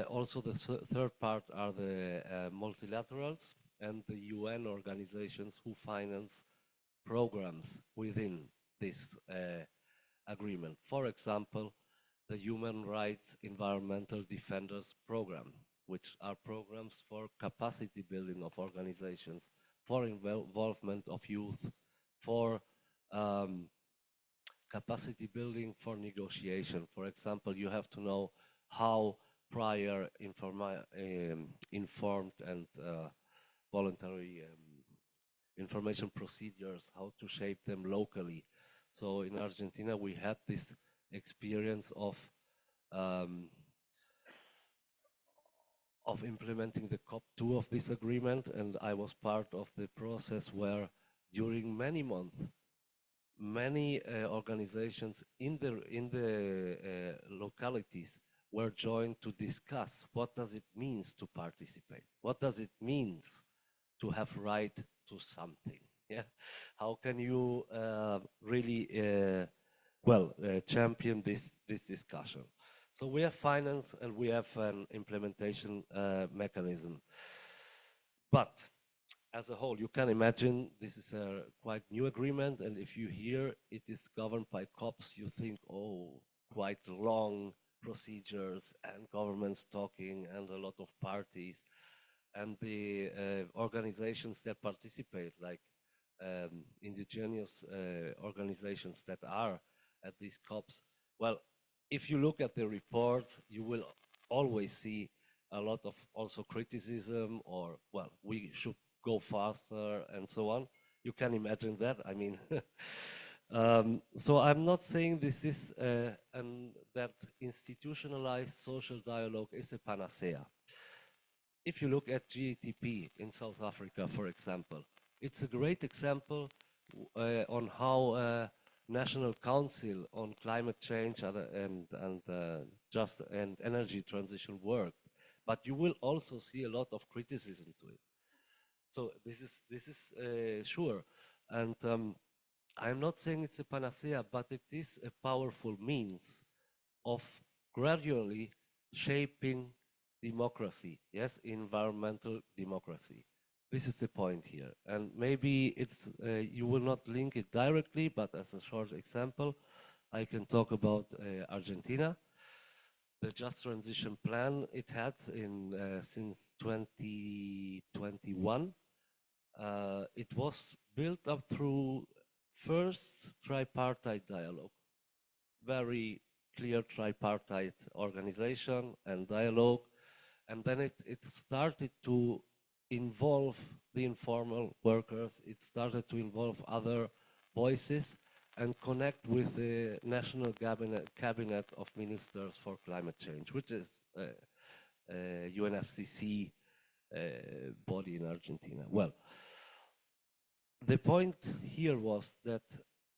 also the third part are the multilaterals and the UN organizations who finance programs within this agreement. For example, the Human Rights Environmental Defenders Program, which are programs for capacity building of organizations, for involvement of youth, for capacity building, for negotiation. For example, you have to know how prior informed and voluntary information procedures, how to shape them locally. So in Argentina, we had this experience of implementing the COP2 of this agreement, and I was part of the process where during many months, many organizations in the localities were joined to discuss what does it mean to participate, what does it mean to have right to something. Yeah, how can you really champion this discussion? So we have finance and we have an implementation mechanism. But as a whole, you can imagine this is a quite new agreement, and if you hear it is governed by COPs, you think, oh, quite long procedures and governments talking and a lot of parties, and the organizations that participate, like indigenous organizations that are at these COPs. Well, if you look at the reports, you will always see a lot of also criticism or, well, we should go faster and so on. You can imagine that. I mean, so I'm not saying this is that institutionalized social dialogue is a panacea. If you look at GATP in South Africa, for example, it's a great example on how National Council on Climate Change and energy transition work. But you will also see a lot of criticism to it. So this is sure, and I'm not saying it's a panacea, but it is a powerful means of gradually shaping democracy. Yes, environmental democracy. This is the point here, and maybe it's you will not link it directly, but as a short example, I can talk about Argentina. The Just Transition Plan it had in since 2021. It was built up through first tripartite dialogue, very clear tripartite organization and dialogue, and then it started to involve the informal workers, it started to involve other voices and connect with the National Cabinet of Ministers for Climate Change, which is UNFCCC body in Argentina. Well, the point here was that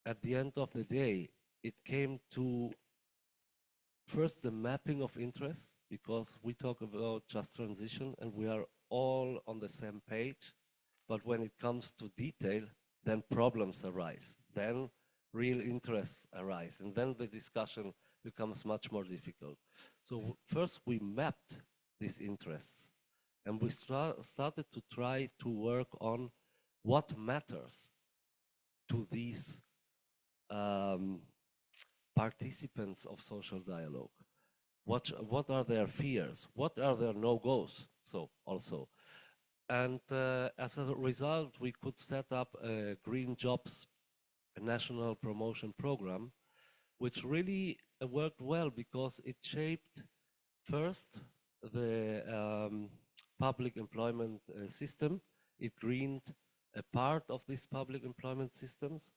at the end of the day, it came to first the mapping of interests, because we talk about just transition and we are all on the same page. But when it comes to detail, then problems arise, then real interests arise, and then the discussion becomes much more difficult. So first we mapped these interests and we started to try to work on what matters to these participants of social dialogue. What are their fears? What are their no-goes? So also, and as a result, we could set up a Green Jobs national promotion program, which really worked well because it shaped first the public employment system. It greened a part of these public employment systems,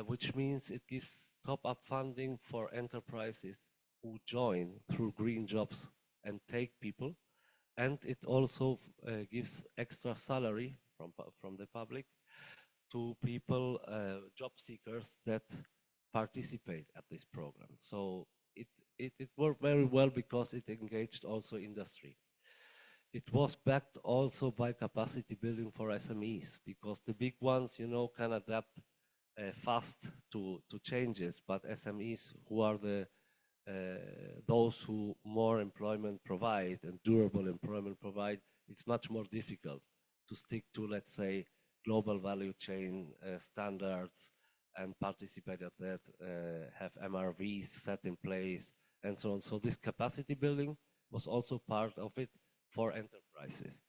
which means it gives top-up funding for enterprises who join through green jobs and take people. And it also gives extra salary from the public to people, job seekers that participate at this program. So it worked very well because it engaged also industry. It was backed also by capacity building for SMEs, because the big ones, you know, can adapt fast to changes, but SMEs, who are the those who more employment provide and durable employment provide, it's much more difficult to stick to, let's say, global value chain standards and participate at that, have MRVs set in place and so on. So this capacity building was also part of it for enterprises.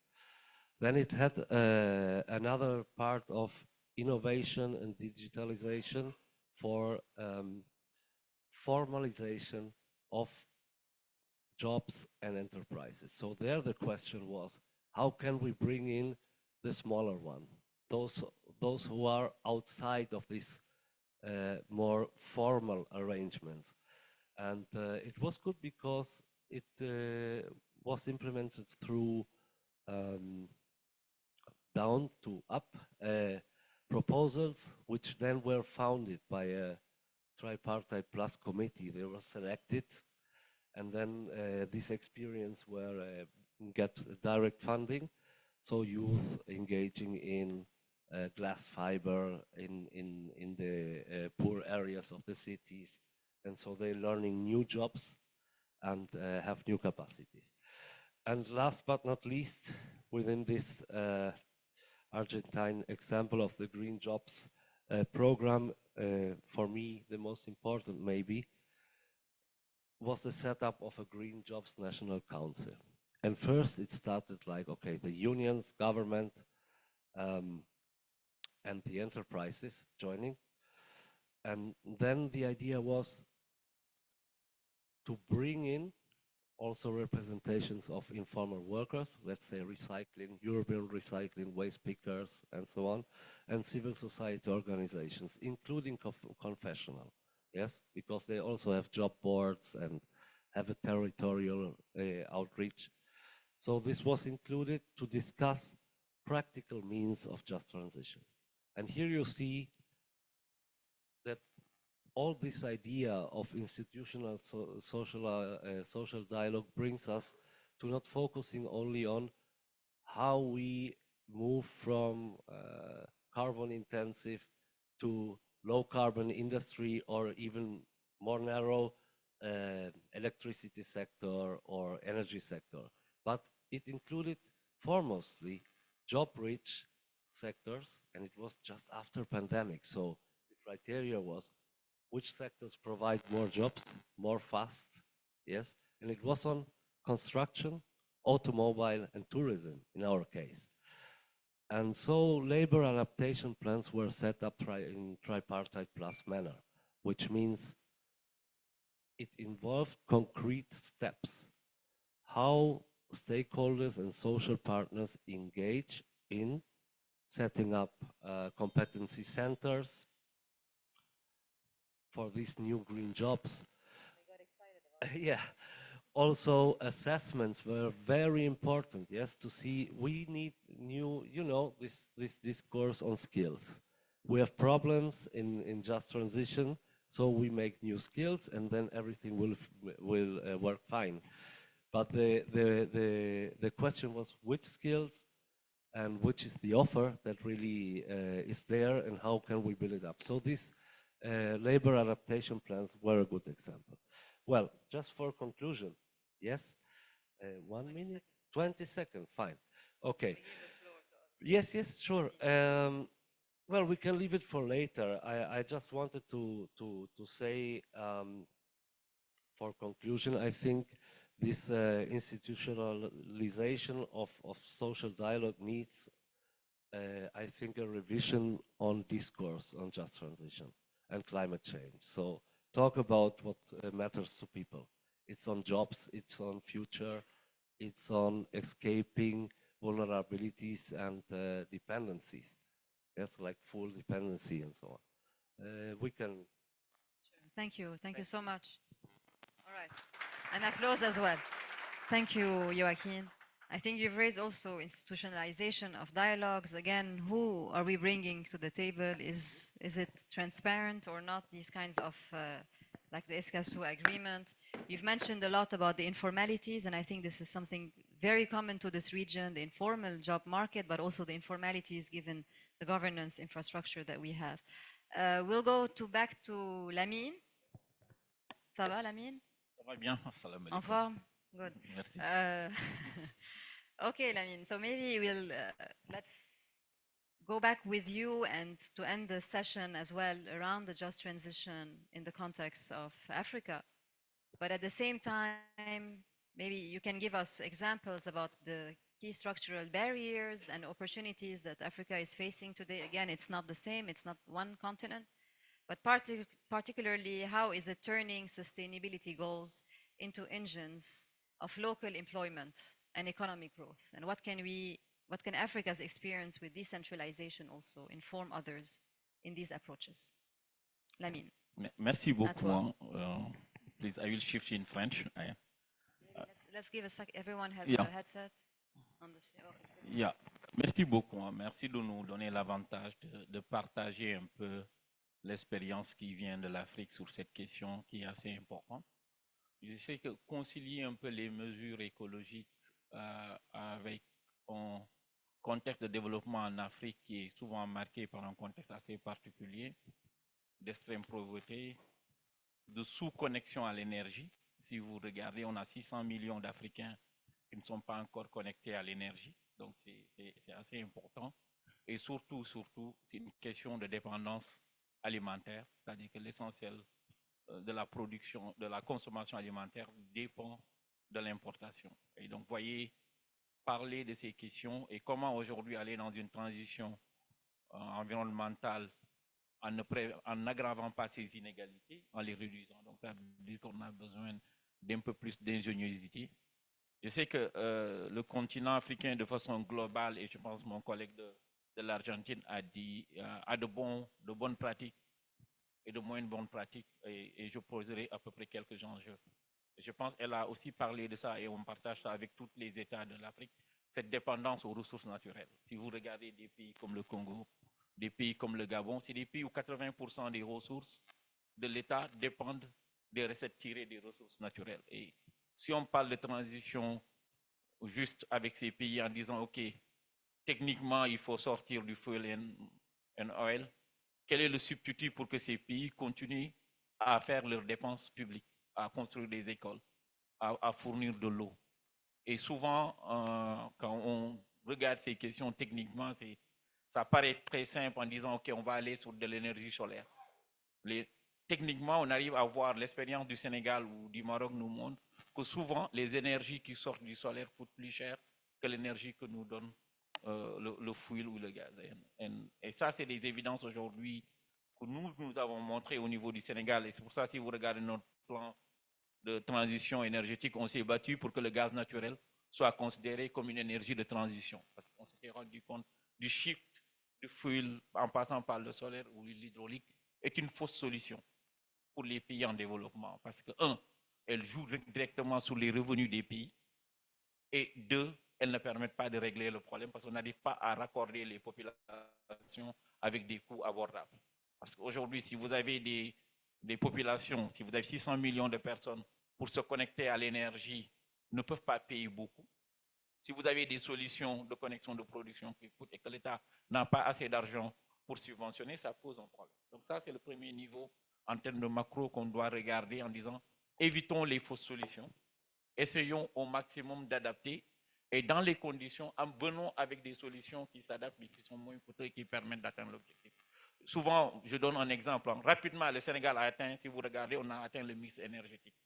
Then it had another part of innovation and digitalization for formalization of jobs and enterprises. So there the question was, how can we bring in the smaller one, those who are outside of these more formal arrangements? And it was good because it was implemented through down to up proposals, which then were founded by a tripartite plus committee. They were selected, and then this experience where get direct funding. So youth engaging in glass fiber in the poor areas of the cities, and so they're learning new jobs. and have new capacities. And last but not least, within this Argentine example of the Green Jobs program, for me, the most important maybe, was the setup of a Green Jobs National Council. And first it started like, okay, the unions, government, and the enterprises joining. And then the idea was to bring in also representations of informal workers, let's say recycling, urban recycling, waste pickers, and so on, and civil society organizations, including confessional, yes, because they also have job boards and have a territorial outreach. So this was included to discuss practical means of just transition. And here you see that all this idea of institutional social dialogue brings us to not focusing only on how we move from carbon intensive to low carbon industry, or even more narrow electricity sector or energy sector, but it included foremostly job rich sectors, and it was just after pandemic. So the criteria was which sectors provide more jobs, more fast, yes? And it was on construction, automobile, and tourism in our case. And so labor adaptation plans were set up in tripartite plus manner, which means it involved concrete steps, how stakeholders and social partners engage in setting up competency centers for these new green jobs. Yeah. Also, assessments were very important, yes, to see we need new, you know, this discourse on skills. We have problems in just transition, so we make new skills and then everything will work fine. But the question was which skills and which is the offer that really is there, and how can we build it up. So these labor adaptation plans were a good example. Well, just for conclusion, yes, 1 minute, 20 seconds, fine. Okay. Yes, yes, sure. Well, we can leave it for later. I just wanted to say, for conclusion, I think this institutionalization of social dialogue needs, I think, a revision on discourse on just transition and climate change. So talk about what matters to people. It's on jobs, it's on future, it's on escaping vulnerabilities and dependencies. Yes, like full dependency and so on. We can. Thank you so much. All right, an applause as well. Thank you, Joaquin. I think you've raised also institutionalization of dialogues. Again, who are we bringing to the table? Is it transparent or not? These kinds of, like the Escazú agreement. You've mentioned a lot about the informalities, and I think this is something very common to this region, the informal job market, but also the informalities given the governance infrastructure that we have. We'll go back to Lamine. Ça va, Lamine? Ça va bien, salam En alaikum. forme? Good. Merci. Okay, Lamine. So maybe we'll let's go back with you and to end the session as well around the just transition in the context of Africa. But at the same time, maybe you can give us examples about the key structural barriers and opportunities that Africa is facing today. Again, it's not the same, it's not one continent, but particularly how is it turning sustainability goals into engines of local employment and economic growth? And what can Africa's experience with decentralization also inform others in these approaches? Lamine. Merci beaucoup. Please, I will shift in French. Let's give a sec. Everyone has Yeah. a headset. Yeah. Merci beaucoup. Merci de nous donner l'avantage de partager un peu l'expérience qui vient de l'Afrique sur cette question qui est assez importante. Je sais que concilier un peu les mesures écologiques avec un contexte de développement en Afrique qui est souvent marqué par un contexte assez particulier, d'extrême pauvreté, de sous-connexion à l'énergie. Si vous regardez, on a 600 millions d'Africains qui ne sont pas encore connectés à l'énergie. Donc, c'est assez important. Et surtout, c'est une question de dépendance alimentaire, c'est-à-dire que l'essentiel de la production, de la consommation alimentaire dépend de l'importation. Et donc, voyez, parler de ces questions et comment aujourd'hui aller dans une transition environnementale en n'aggravant pas ces inégalités, en les réduisant. Donc, ça veut dire qu'on a besoin d'un peu plus d'ingéniosité. Je sais que le continent africain, de façon globale, et je pense que mon collègue de l'Argentine a dit, a de bonnes pratiques et de moins bonnes pratiques, et je poserai à peu près quelques enjeux. Je pense qu'elle a aussi parlé de ça, et on partage ça avec tous les États de l'Afrique, cette dépendance aux ressources naturelles. Si vous regardez des pays comme le Congo, des pays comme le Gabon, c'est des pays où 80% des ressources de l'État dépendent des recettes tirées des ressources naturelles. Et si on parle de transition juste avec ces pays en disant, OK, techniquement, il faut sortir du fuel and oil, quel est le substitut pour que ces pays continuent à faire leurs dépenses publiques, à construire des écoles, à fournir de l'eau? Et souvent, quand on regarde ces questions techniquement, ça paraît très simple en disant, OK, on va aller sur de l'énergie solaire. Techniquement, on arrive à voir l'expérience du Sénégal ou du Maroc nous montre que souvent, les énergies qui sortent du solaire coûtent plus cher que l'énergie que nous donne le fuel ou le gaz. Et ça, c'est des évidences aujourd'hui que nous avons montrées au niveau du Sénégal. Et c'est pour ça, si vous regardez notre plan de transition énergétique, on s'est battu pour que le gaz naturel soit considéré comme une énergie de transition. Parce qu'on s'était rendu compte du shift du fuel en passant par le solaire ou l'hydraulique est une fausse solution pour les pays en développement. Parce que, un, elle joue directement sur les revenus des pays. Et deux, elles ne permettent pas de régler le problème parce qu'on n'arrive pas à raccorder les populations avec des coûts abordables. Parce qu'aujourd'hui, si vous avez des populations, si vous avez 600 millions de personnes pour se connecter à l'énergie, ne peuvent pas payer beaucoup. Si vous avez des solutions de connexion de production qui coûtent et que l'État n'a pas assez d'argent pour subventionner, ça pose un problème. Donc ça, c'est le premier niveau en termes de macro qu'on doit regarder en disant évitons les fausses solutions, essayons au maximum d'adapter et dans les conditions, venons avec des solutions qui s'adaptent mais qui sont moins coûteuses et qui permettent d'atteindre l'objectif. Souvent, je donne un exemple. Rapidement, le Sénégal a atteint, si vous regardez, on a atteint le mix énergétique.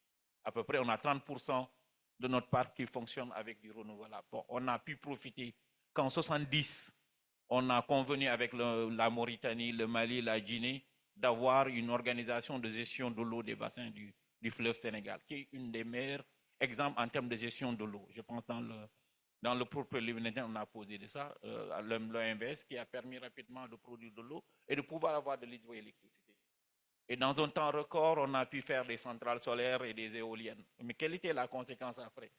À peu près, on a 30% de notre parc qui fonctionne avec du renouvelable. Bon, on a pu profiter qu'en 70, on a convenu avec la Mauritanie, le Mali, la Guinée, d'avoir une organisation de gestion de l'eau des bassins du fleuve Sénégal, qui est une des meilleurs exemples en termes de gestion de l'eau. Je pense dans le propre liminaire, on a posé de ça, l'OMVS, qui a permis rapidement de produire de l'eau et de pouvoir avoir de l'hydroélectricité. Et dans un temps record, on a pu faire des centrales solaires et des éoliennes. Mais quelle était la conséquence après?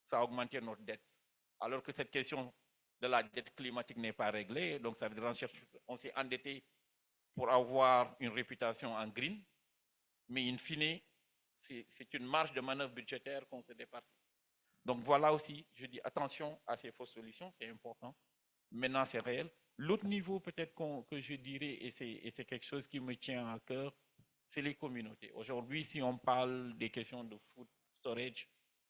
Ça a augmenté notre dette. Alors que cette question de la dette climatique n'est pas réglée, donc ça veut dire qu'on s'est endetté pour avoir une réputation en green, mais in fine, c'est une marge de manœuvre budgétaire qu'on se départit. Donc voilà aussi, je dis attention à ces fausses solutions, c'est important. Maintenant, c'est réel. L'autre niveau peut-être que je dirais, et c'est quelque chose qui me tient à cœur, c'est les communautés. Aujourd'hui, si on parle des questions de food storage,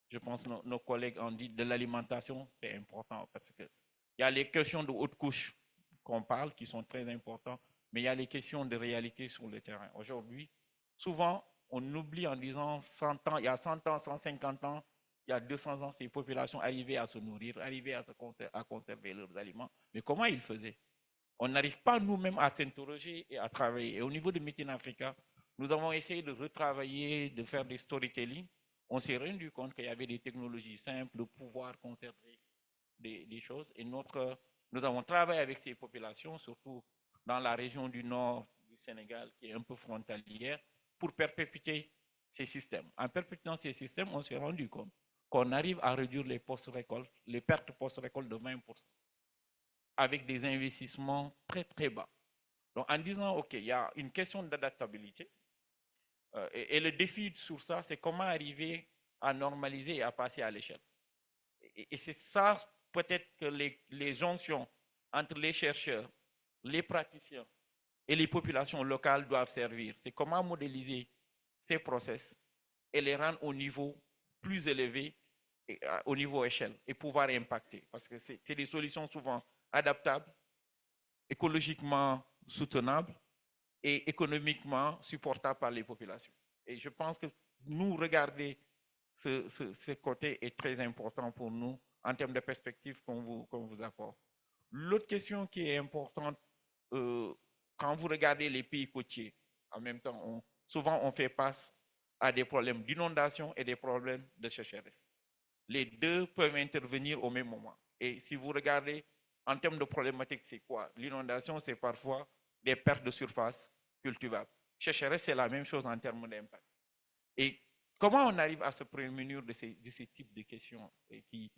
je pense que nos collègues ont dit de l'alimentation, c'est important parce qu'il y a les questions de haute couche qu'on parle qui sont très importantes, mais il y a les questions de réalité sur le terrain. Aujourd'hui, souvent, on oublie en disant 100 ans, il y a 100 ans, 150 ans, il y a 200 ans, ces populations arrivaient à se nourrir, arrivaient à conserver leurs aliments. Mais comment ils faisaient? On n'arrive pas nous-mêmes à s'interroger et à travailler. Et au niveau de MENA Africa, nous avons essayé de retravailler, de faire des storytelling. On s'est rendu compte qu'il y avait des technologies simples de pouvoir conserver des choses. Et nous avons travaillé avec ces populations, surtout dans la région du nord du Sénégal, qui est un peu frontalière, pour perpétuer ces systèmes. En perpétuant ces systèmes, on s'est rendu compte qu'on arrive à réduire les post-récoltes, les pertes post-récoltes de 20%, avec des investissements très, très bas. Donc, en disant, OK, il y a une question d'adaptabilité, et le défi sur ça, c'est comment arriver à normaliser et à passer à l'échelle. Et c'est ça, peut-être que les jonctions entre les chercheurs, les praticiens et les populations locales doivent servir. C'est comment modéliser ces process et les rendre au niveau plus élevé, au niveau échelle, et pouvoir impacter. Parce que c'est des solutions souvent adaptables, écologiquement soutenables et économiquement supportables par les populations. Et je pense que nous, regarder ce côté est très important pour nous en termes de perspective qu'on vous apporte. L'autre question qui est importante, quand vous regardez les pays côtiers, en même temps, souvent on fait face à des problèmes d'inondation et des problèmes de sécheresse. Les deux peuvent intervenir au même moment. Et si vous regardez en termes de problématiques, c'est quoi? L'inondation, c'est parfois des pertes de surface cultivable. Sécheresse, c'est la même chose en termes d'impact. Et comment on arrive à se prémunir de ces types de questions et qui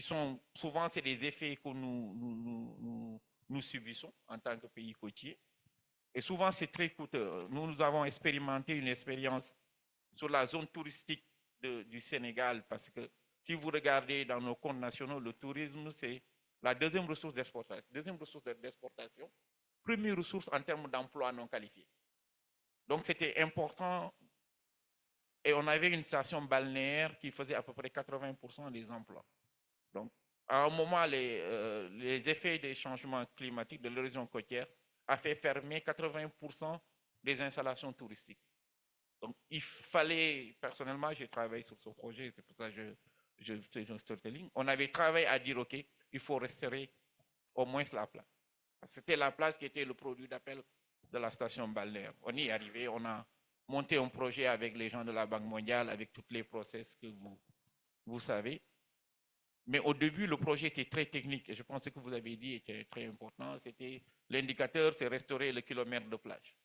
sont souvent, c'est des effets que nous subissons en tant que pays côtier. Et souvent, c'est très coûteux. Nous avons expérimenté une expérience sur la zone touristique du Sénégal parce que si vous regardez dans nos comptes nationaux, le tourisme, c'est la deuxième ressource d'exportation, première ressource en termes d'emploi non qualifié. Donc, c'était important. Et on avait une station balnéaire qui faisait à peu près 80% des emplois. Donc, à un moment, les effets des changements climatiques de l'érosion côtière a fait fermer 80% des installations touristiques. Donc, il fallait, personnellement, j'ai travaillé sur ce projet, c'est pour ça que je fais un storytelling. On avait travaillé à dire, OK, il faut restaurer au moins la plage. C'était la plage qui était le produit d'appel de la station balnéaire. On y est arrivé, on a monté un projet avec les gens de la Banque mondiale, avec tous les process que vous savez. Mais au début, le projet était très technique. Et je pense que vous avez dit était très important. C'était l'indicateur, c'est restaurer le kilomètre de plage.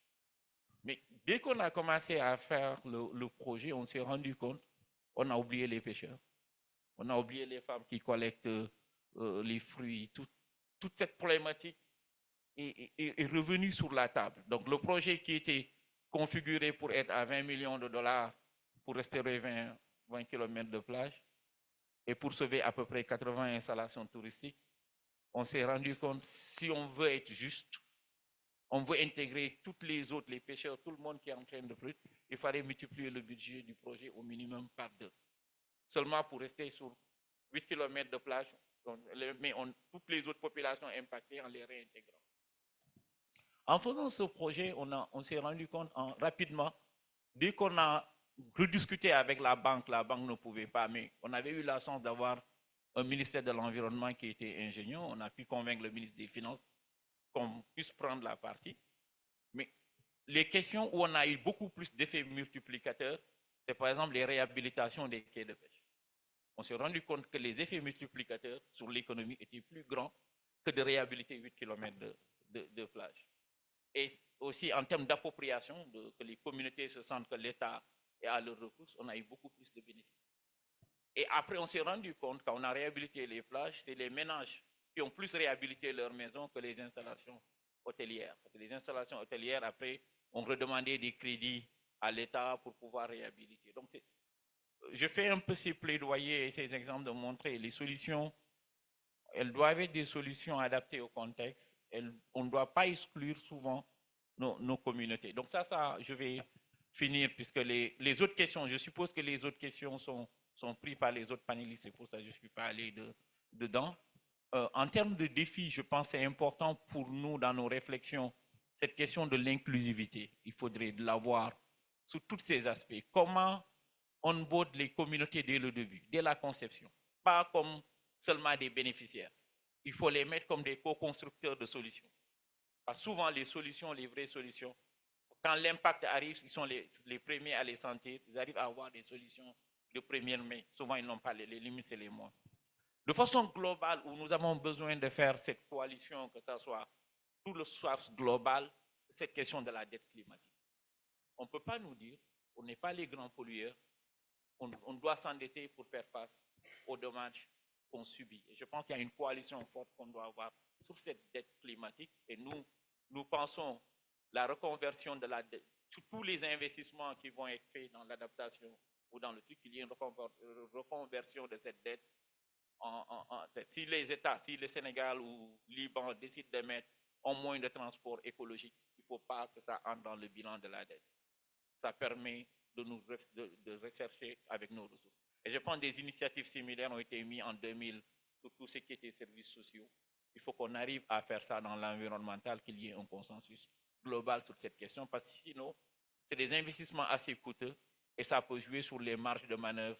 Mais dès qu'on a commencé à faire le projet, on s'est rendu compte, on a oublié les pêcheurs. On a oublié les femmes qui collectent les fruits. Toute cette problématique est revenue sur la table. Donc le projet qui était configuré pour être à 20 millions de dollars pour restaurer 20 km de plage, et pour sauver à peu près 80 installations touristiques, on s'est rendu compte, si on veut être juste, on veut intégrer toutes les autres, les pêcheurs, tout le monde qui est en train de produire, il fallait multiplier le budget du projet au minimum par 2. Seulement pour rester sur 8 km de plage, mais toutes les autres populations impactées en les réintégrant. En faisant ce projet, on s'est rendu compte rapidement, dès qu'on a rediscuté avec la banque ne pouvait pas, mais on avait eu la chance d'avoir un ministère de l'Environnement qui était ingénieux. On a pu convaincre le ministre des Finances qu'on puisse prendre la partie. Mais les questions où on a eu beaucoup plus d'effets multiplicateurs, c'est par exemple les réhabilitations des quais de pêche. On s'est rendu compte que les effets multiplicateurs sur l'économie étaient plus grands que de réhabiliter 8 km de plage. Et aussi en termes d'appropriation, que les communautés se sentent que l'État est à leur ressources, on a eu beaucoup plus de bénéfices. Et après, on s'est rendu compte, quand on a réhabilité les plages, c'est les ménages qui ont plus réhabilité leurs maisons que les installations hôtelières. Parce que les installations hôtelières, après, ont redemandé des crédits à l'État pour pouvoir réhabiliter. Donc, je fais un peu ces plaidoyers et ces exemples de montrer les solutions. Elles doivent être des solutions adaptées au contexte. On ne doit pas exclure souvent nos communautés. Donc ça, je vais finir, puisque les autres questions, je suppose que les autres questions sont prises par les autres panélistes, c'est pour ça que je ne suis pas allé dedans. En termes de défis, je pense que c'est important pour nous dans nos réflexions, cette question de l'inclusivité. Il faudrait l'avoir sous tous ces aspects. Comment on board les communautés dès le début, dès la conception, pas comme seulement des bénéficiaires. Il faut les mettre comme des co-constructeurs de solutions. Parce que souvent, les solutions, les vraies solutions, quand l'impact arrive, ils sont les premiers à les sentir. Ils arrivent à avoir des solutions de première main. Souvent, ils n'ont pas les limites, c'est les moindres. De façon globale, où nous avons besoin de faire cette coalition, que ce soit tout le soif global, cette question de la dette climatique. On ne peut pas nous dire, on n'est pas les grands pollueurs, on doit s'endetter pour faire face aux dommages qu'on subit. Et je pense qu'il y a une coalition forte qu'on doit avoir sur cette dette climatique. Et nous pensons la reconversion de la dette, tous les investissements qui vont être faits dans l'adaptation ou dans le truc, il y a une reconversion de cette dette. Si les États, si le Sénégal ou le Liban décident de mettre en moins de transport écologique, il ne faut pas que ça entre dans le bilan de la dette. Ça permet de rechercher avec nos ressources. Et je pense que des initiatives similaires ont été mises en 2000 sur tout ce qui était services sociaux. Il faut qu'on arrive à faire ça dans l'environnemental, qu'il y ait un consensus global sur cette question, parce que sinon, c'est des investissements assez coûteux et ça peut jouer sur les marges de manœuvre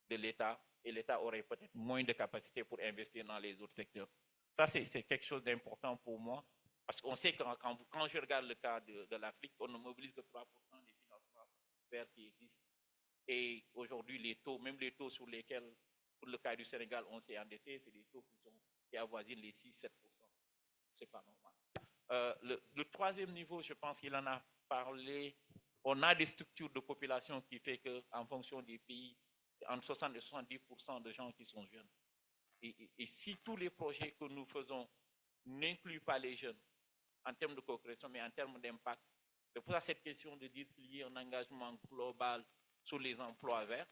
de l'État et l'État aurait peut-être moins de capacité pour investir dans les autres secteurs. Ça, c'est quelque chose d'important pour moi parce qu'on sait que quand je regarde le cas de l'Afrique, on ne mobilise que 3% des financements verts qui existent. Et aujourd'hui, les taux, même les taux sur lesquels, pour le cas du Sénégal, on s'est endetté, c'est des taux qui avoisinent les 6-7%. Ce n'est pas normal. Le troisième niveau, je pense qu'il en a parlé. On a des structures de population qui fait qu'en fonction des pays, entre 60 et 70% de gens qui sont jeunes. Et si tous les projets que nous faisons n'incluent pas les jeunes en termes de co-création, mais en termes d'impact, c'est pour ça cette question de dire qu'il y ait un engagement global sur les emplois verts.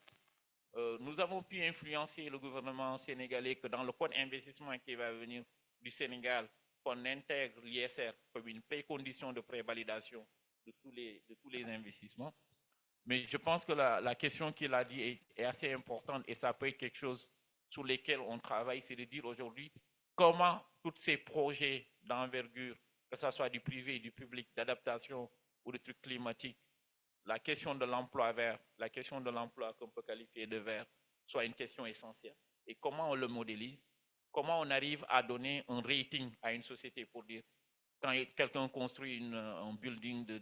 Nous avons pu influencer le gouvernement sénégalais que dans le code d'investissement qui va venir du Sénégal, qu'on intègre l'ISR comme une précondition de prévalidation de tous les investissements. Mais je pense que la question qu'il a dit est assez importante et ça peut être quelque chose sur lesquels on travaille, c'est de dire aujourd'hui comment tous ces projets d'envergure, que ce soit du privé, du public, d'adaptation ou de trucs climatiques, la question de l'emploi vert, la question de l'emploi qu'on peut qualifier de vert, soit une question essentielle. Et comment on le modélise, comment on arrive à donner un rating à une société pour dire quand quelqu'un construit un building de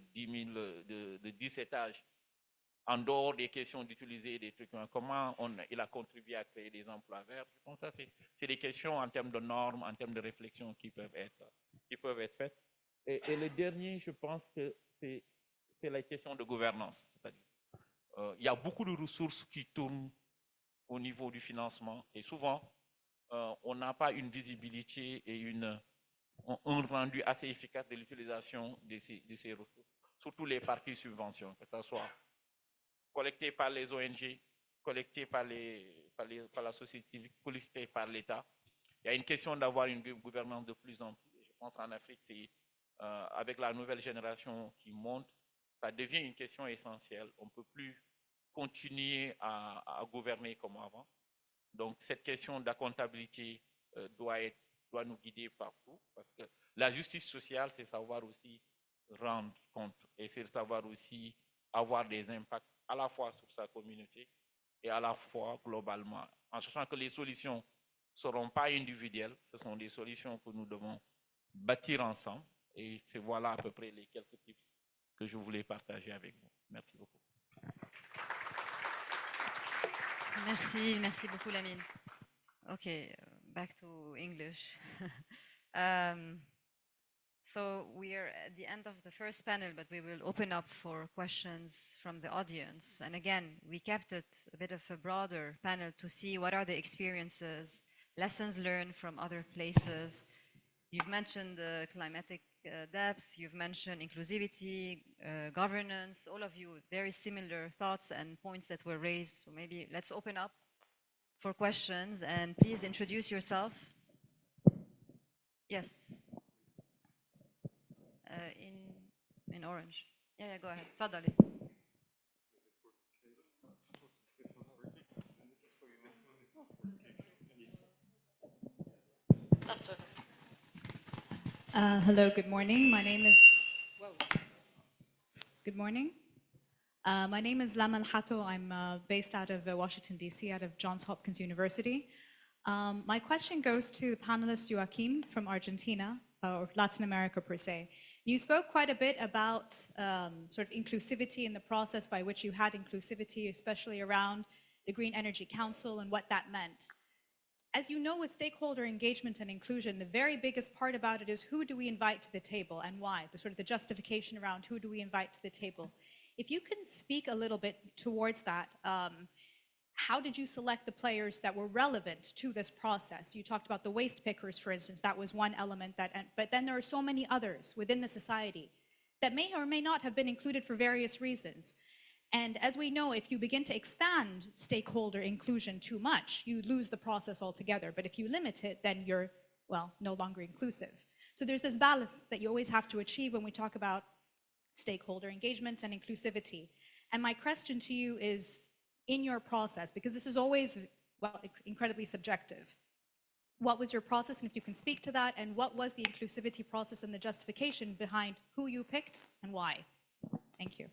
10 étages, en dehors des questions d'utiliser des trucs, comment il a contribué à créer des emplois verts. Je pense que c'est des questions en termes de normes, en termes de réflexion qui peuvent être faites. Et le dernier, je pense que c'est la question de gouvernance. Il y a beaucoup de ressources qui tournent au niveau du financement et souvent, on n'a pas une visibilité et un rendu assez efficace de l'utilisation de ces ressources, surtout les parties subventions, que ce soit collectées par les ONG, collectées par la société civile, collectées par l'État. Il y a une question d'avoir une gouvernance de plus en plus. Je pense qu'en Afrique, avec la nouvelle génération qui monte, ça devient une question essentielle. On ne peut plus continuer à gouverner comme avant. Donc, cette question de la comptabilité doit nous guider partout parce que la justice sociale, c'est savoir aussi rendre compte et c'est savoir aussi avoir des impacts à la fois sur sa communauté et à la fois globalement, en sachant que les solutions ne seront pas individuelles, ce sont des solutions que nous devons bâtir ensemble et c'est voilà à peu près les quelques tips que je voulais partager avec vous. Merci beaucoup. Merci beaucoup Lamine. Okay, back to English. So we are at the end of the first panel, but we will open up for questions from the audience. And again, we kept it a bit of a broader panel to see what are the experiences, lessons learned from other places. You've mentioned the climatic depth, you've mentioned inclusivity, governance, all of you, very similar thoughts and points that were raised. So maybe let's open up for questions and please introduce yourself. Yes. In orange. Yeah, go ahead. تفضلي. Hello, good morning. My name is. Good morning. My name is Lama Al-Hato. I'm based out of Washington, D.C., out of Johns Hopkins University. My question goes to the panelist Joaquim from Argentina, or Latin America per se. You spoke quite a bit about sort of inclusivity in the process by which you had inclusivity, especially around the Green Energy Council and what that meant. As you know, with stakeholder engagement and inclusion, the very biggest part about it is who do we invite to the table and why, the sort of the justification around who do we invite to the table. If you can speak a little bit towards that, how did you select the players that were relevant to this process? You talked about the waste pickers, for instance. That was one element, but then there are so many others within the society that may or may not have been included for various reasons. And as we know, if you begin to expand stakeholder inclusion too much, you lose the process altogether. But if you limit it, then you're, well, no longer inclusive. So there's this balance that you always have to achieve when we talk about stakeholder engagement and inclusivity. And my question to you is, in your process, because this is always, well, incredibly subjective, what was your process, and if you can speak to that, and what was the inclusivity process and the justification behind who you picked and why? Thank you.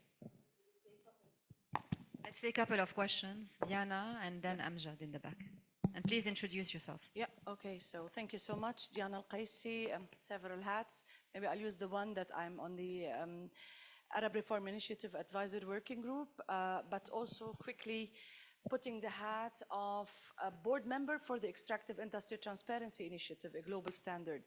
Let's take a couple of questions. Diana and then Amjad in the back. And please introduce yourself. Yeah, okay, so thank you so much. Diana Al-Qaisi, several hats. Maybe I'll use the one that I'm on the Arab Reform Initiative Advisory Working Group, but also quickly putting the hat of a board member for the Extractive Industry Transparency Initiative, a global standard.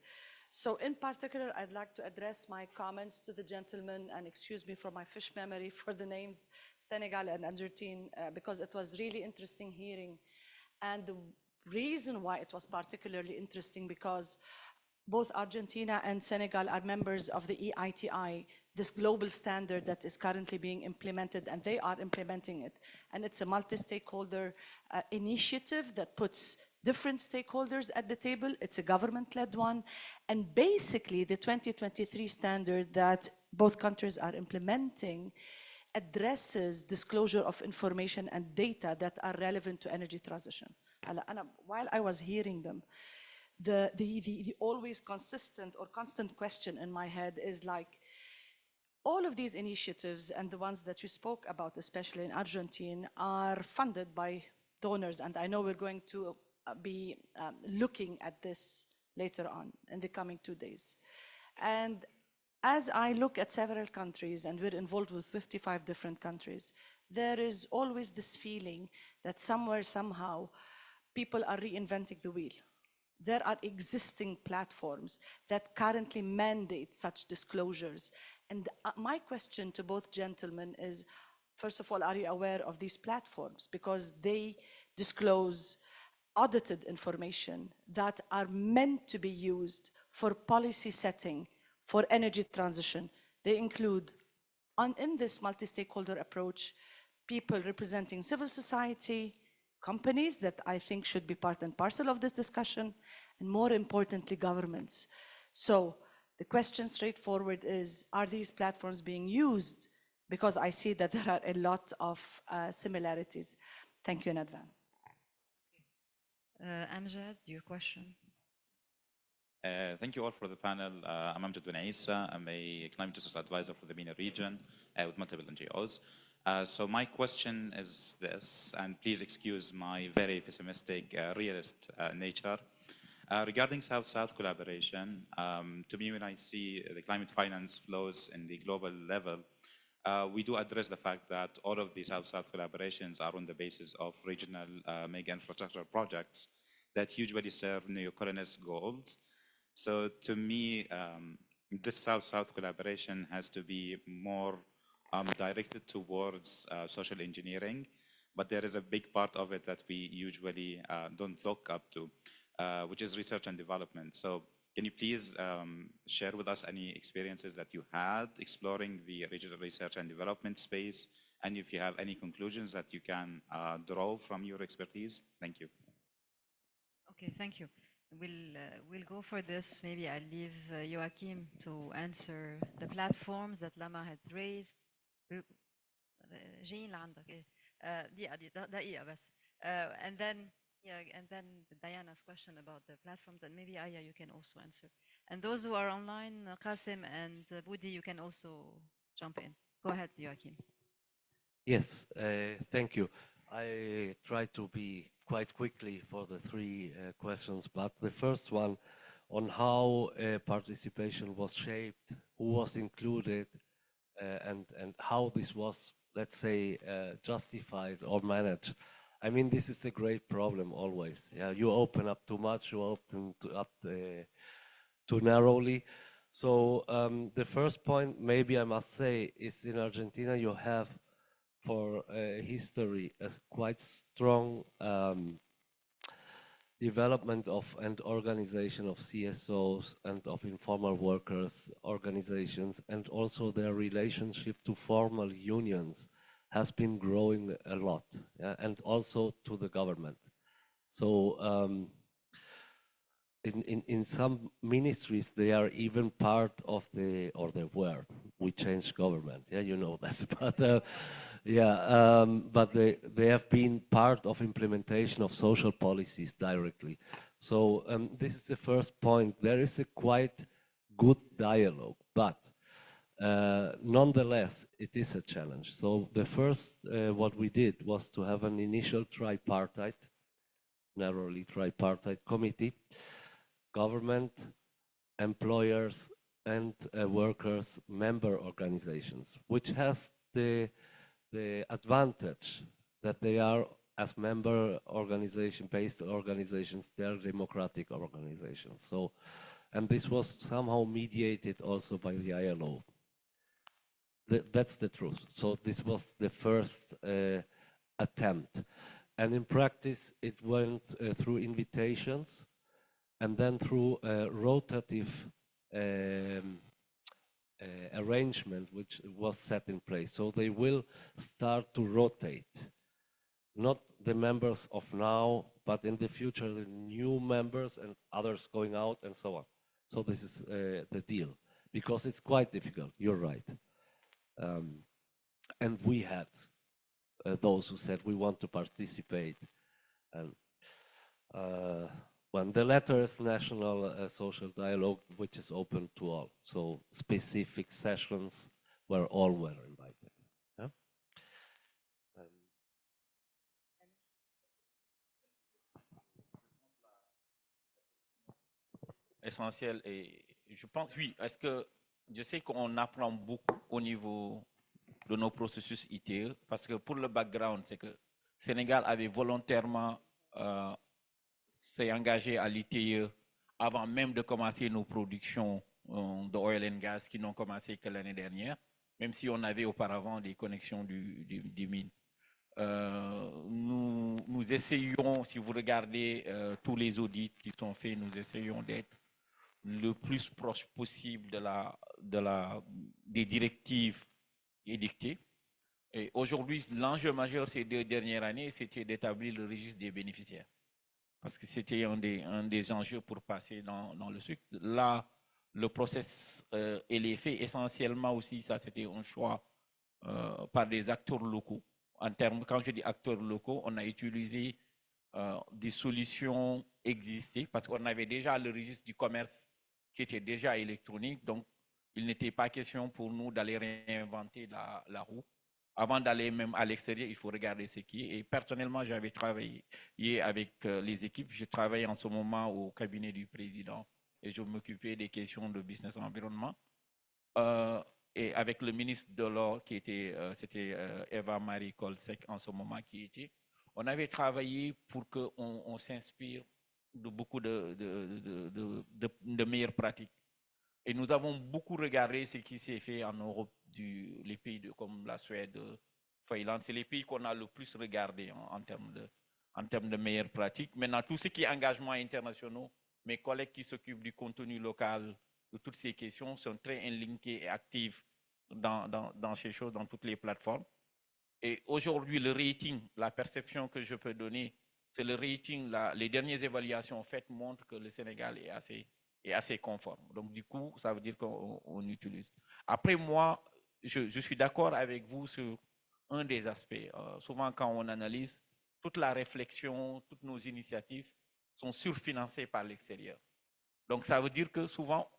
So in particular, I'd like to address my comments to the gentleman, and excuse me for my fish memory for the names, Senegal and Argentine, because it was really interesting hearing. And the reason why it was particularly interesting, because both Argentina and Senegal are members of the EITI, this global standard that is currently being implemented, and they are implementing it. And it's a multi-stakeholder initiative that puts different stakeholders at the table. It's a government-led one. And basically, the 2023 standard that both countries are implementing addresses disclosure of information and data that are relevant to energy transition. And while I was hearing them, the always consistent or constant question in my head is like, all of these initiatives and the ones that you spoke about, especially in Argentina, are funded by donors. And I know we're going to be looking at this later on in the coming 2 days. And as I look at several countries, and we're involved with 55 different countries, there is always this feeling that somewhere, somehow, people are reinventing the wheel. There are existing platforms that currently mandate such disclosures. And my question to both gentlemen is, first of all, are you aware of these platforms? Because they disclose audited information that are meant to be used for policy setting, for energy transition. They include, in this multi-stakeholder approach, people representing civil society, companies that I think should be part and parcel of this discussion, and more importantly, governments. So the question straightforward is, are these platforms being used? Because I see that there are a lot of similarities. Thank you in advance. Amjad, your question. Thank you all for the panel. I'm Amjad bin Isa. I'm a climate justice advisor for the MENA region with multiple NGOs. So my question is this, and please excuse my very pessimistic realist nature. Regarding South-South collaboration, to me, when I see the climate finance flows in the global level, we do address the fact that all of the South-South collaborations are on the basis of regional mega infrastructure projects that usually serve neo-colonist goals. So to me, this South-South collaboration has to be more directed towards social engineering, but there is a big part of it that we usually don't look up to, which is research and development. So can you please share with us any experiences that you had exploring the regional research and development space, and if you have any conclusions that you can draw from your expertise? Thank you. Okay, thank you. We'll go for this. Maybe I'll leave Joachim to answer the platforms that Lama had raised. جايين لعندك إيه دقيقة بس. And then Diana's question about the platforms, and maybe Aya, you can also answer. And those who are online, Qasim and Budi, you can also jump in. Go ahead, Joachim. Yes, thank you. I try to be quite quickly for the three questions, but the first one on how participation was shaped, who was included, and how this was, let's say, justified or managed. I mean, this is a great problem always. Yeah, you open up too much, you open up too narrowly. So the first point, maybe I must say, is in Argentina you have for history a quite strong development of and organization of CSOs and of informal workers organizations, and also their relationship to formal unions has been growing a lot, yeah, and also to the government. So in some ministries, they are even part of the, or they were, we changed government, yeah, you know that, but yeah, but they have been part of implementation of social policies directly. So this is the first point. There is a quite good dialogue, but nonetheless, it is a challenge. So the first, what we did was to have an initial tripartite, narrowly tripartite committee, government, employers, and workers, member organizations, which has the advantage that they are, as member organization-based organizations, they are democratic organizations. So, and this was somehow mediated also by the ILO. That's the truth. So this was the first attempt. And in practice, it went through invitations and then through a rotative arrangement which was set in place. So they will start to rotate, not the members of now, but in the future, the new members and others going out and so on. So this is the deal, because it's quite difficult, you're right. And we had those who said we want to participate. And when the letter is national social dialogue, which is open to all. So specific sessions where all were invited. Yeah? Essentiel, et je pense, oui, est-ce que je sais qu'on apprend beaucoup au niveau de nos processus ITE, parce que pour le background, c'est que Sénégal avait volontairement s'est engagé à l'ITE avant même de commencer nos productions de oil and gas qui n'ont commencé que l'année dernière, même si on avait auparavant des connexions des mines. Nous essayons, si vous regardez tous les audits qui sont faits, nous essayons d'être le plus proche possible des directives édictées. Et aujourd'hui, l'enjeu majeur ces 2 dernières années, c'était d'établir le registre des bénéficiaires. Parce que c'était un des enjeux pour passer dans le sucre. Là, le process et les faits, essentiellement aussi, ça c'était un choix par des acteurs locaux. En termes, quand je dis acteurs locaux, on a utilisé des solutions existées parce qu'on avait déjà le registre du commerce qui était déjà électronique. Donc, il n'était pas question pour nous d'aller réinventer la roue. Avant d'aller même à l'extérieur, il faut regarder ce qui est. Et personnellement, j'avais travaillé avec les équipes. Je travaille en ce moment au cabinet du président et je m'occupais des questions de business environnement. Et avec le ministre de l'Or, qui était, c'était Eva-Marie Kolsek en ce moment qui était, on avait travaillé pour qu'on s'inspire de beaucoup de meilleures pratiques. Et nous avons beaucoup regardé ce qui s'est fait en Europe, les pays comme la Suède, Finlande, c'est les pays qu'on a le plus regardé en termes de meilleures pratiques. Maintenant, tout ce qui est engagements internationaux, mes collègues qui s'occupent du contenu local, de toutes ces questions, sont très linkés et actifs dans ces choses, dans toutes les plateformes. Et aujourd'hui, le rating, la perception que je peux donner, c'est le rating, les dernières évaluations faites montrent que le Sénégal est assez conforme. Donc, du coup, ça veut dire qu'on utilise. Après, moi, je suis d'accord avec vous sur un des aspects. Souvent, quand on analyse, toute la réflexion, toutes nos initiatives sont surfinancées par l'extérieur. Donc, ça veut dire que souvent,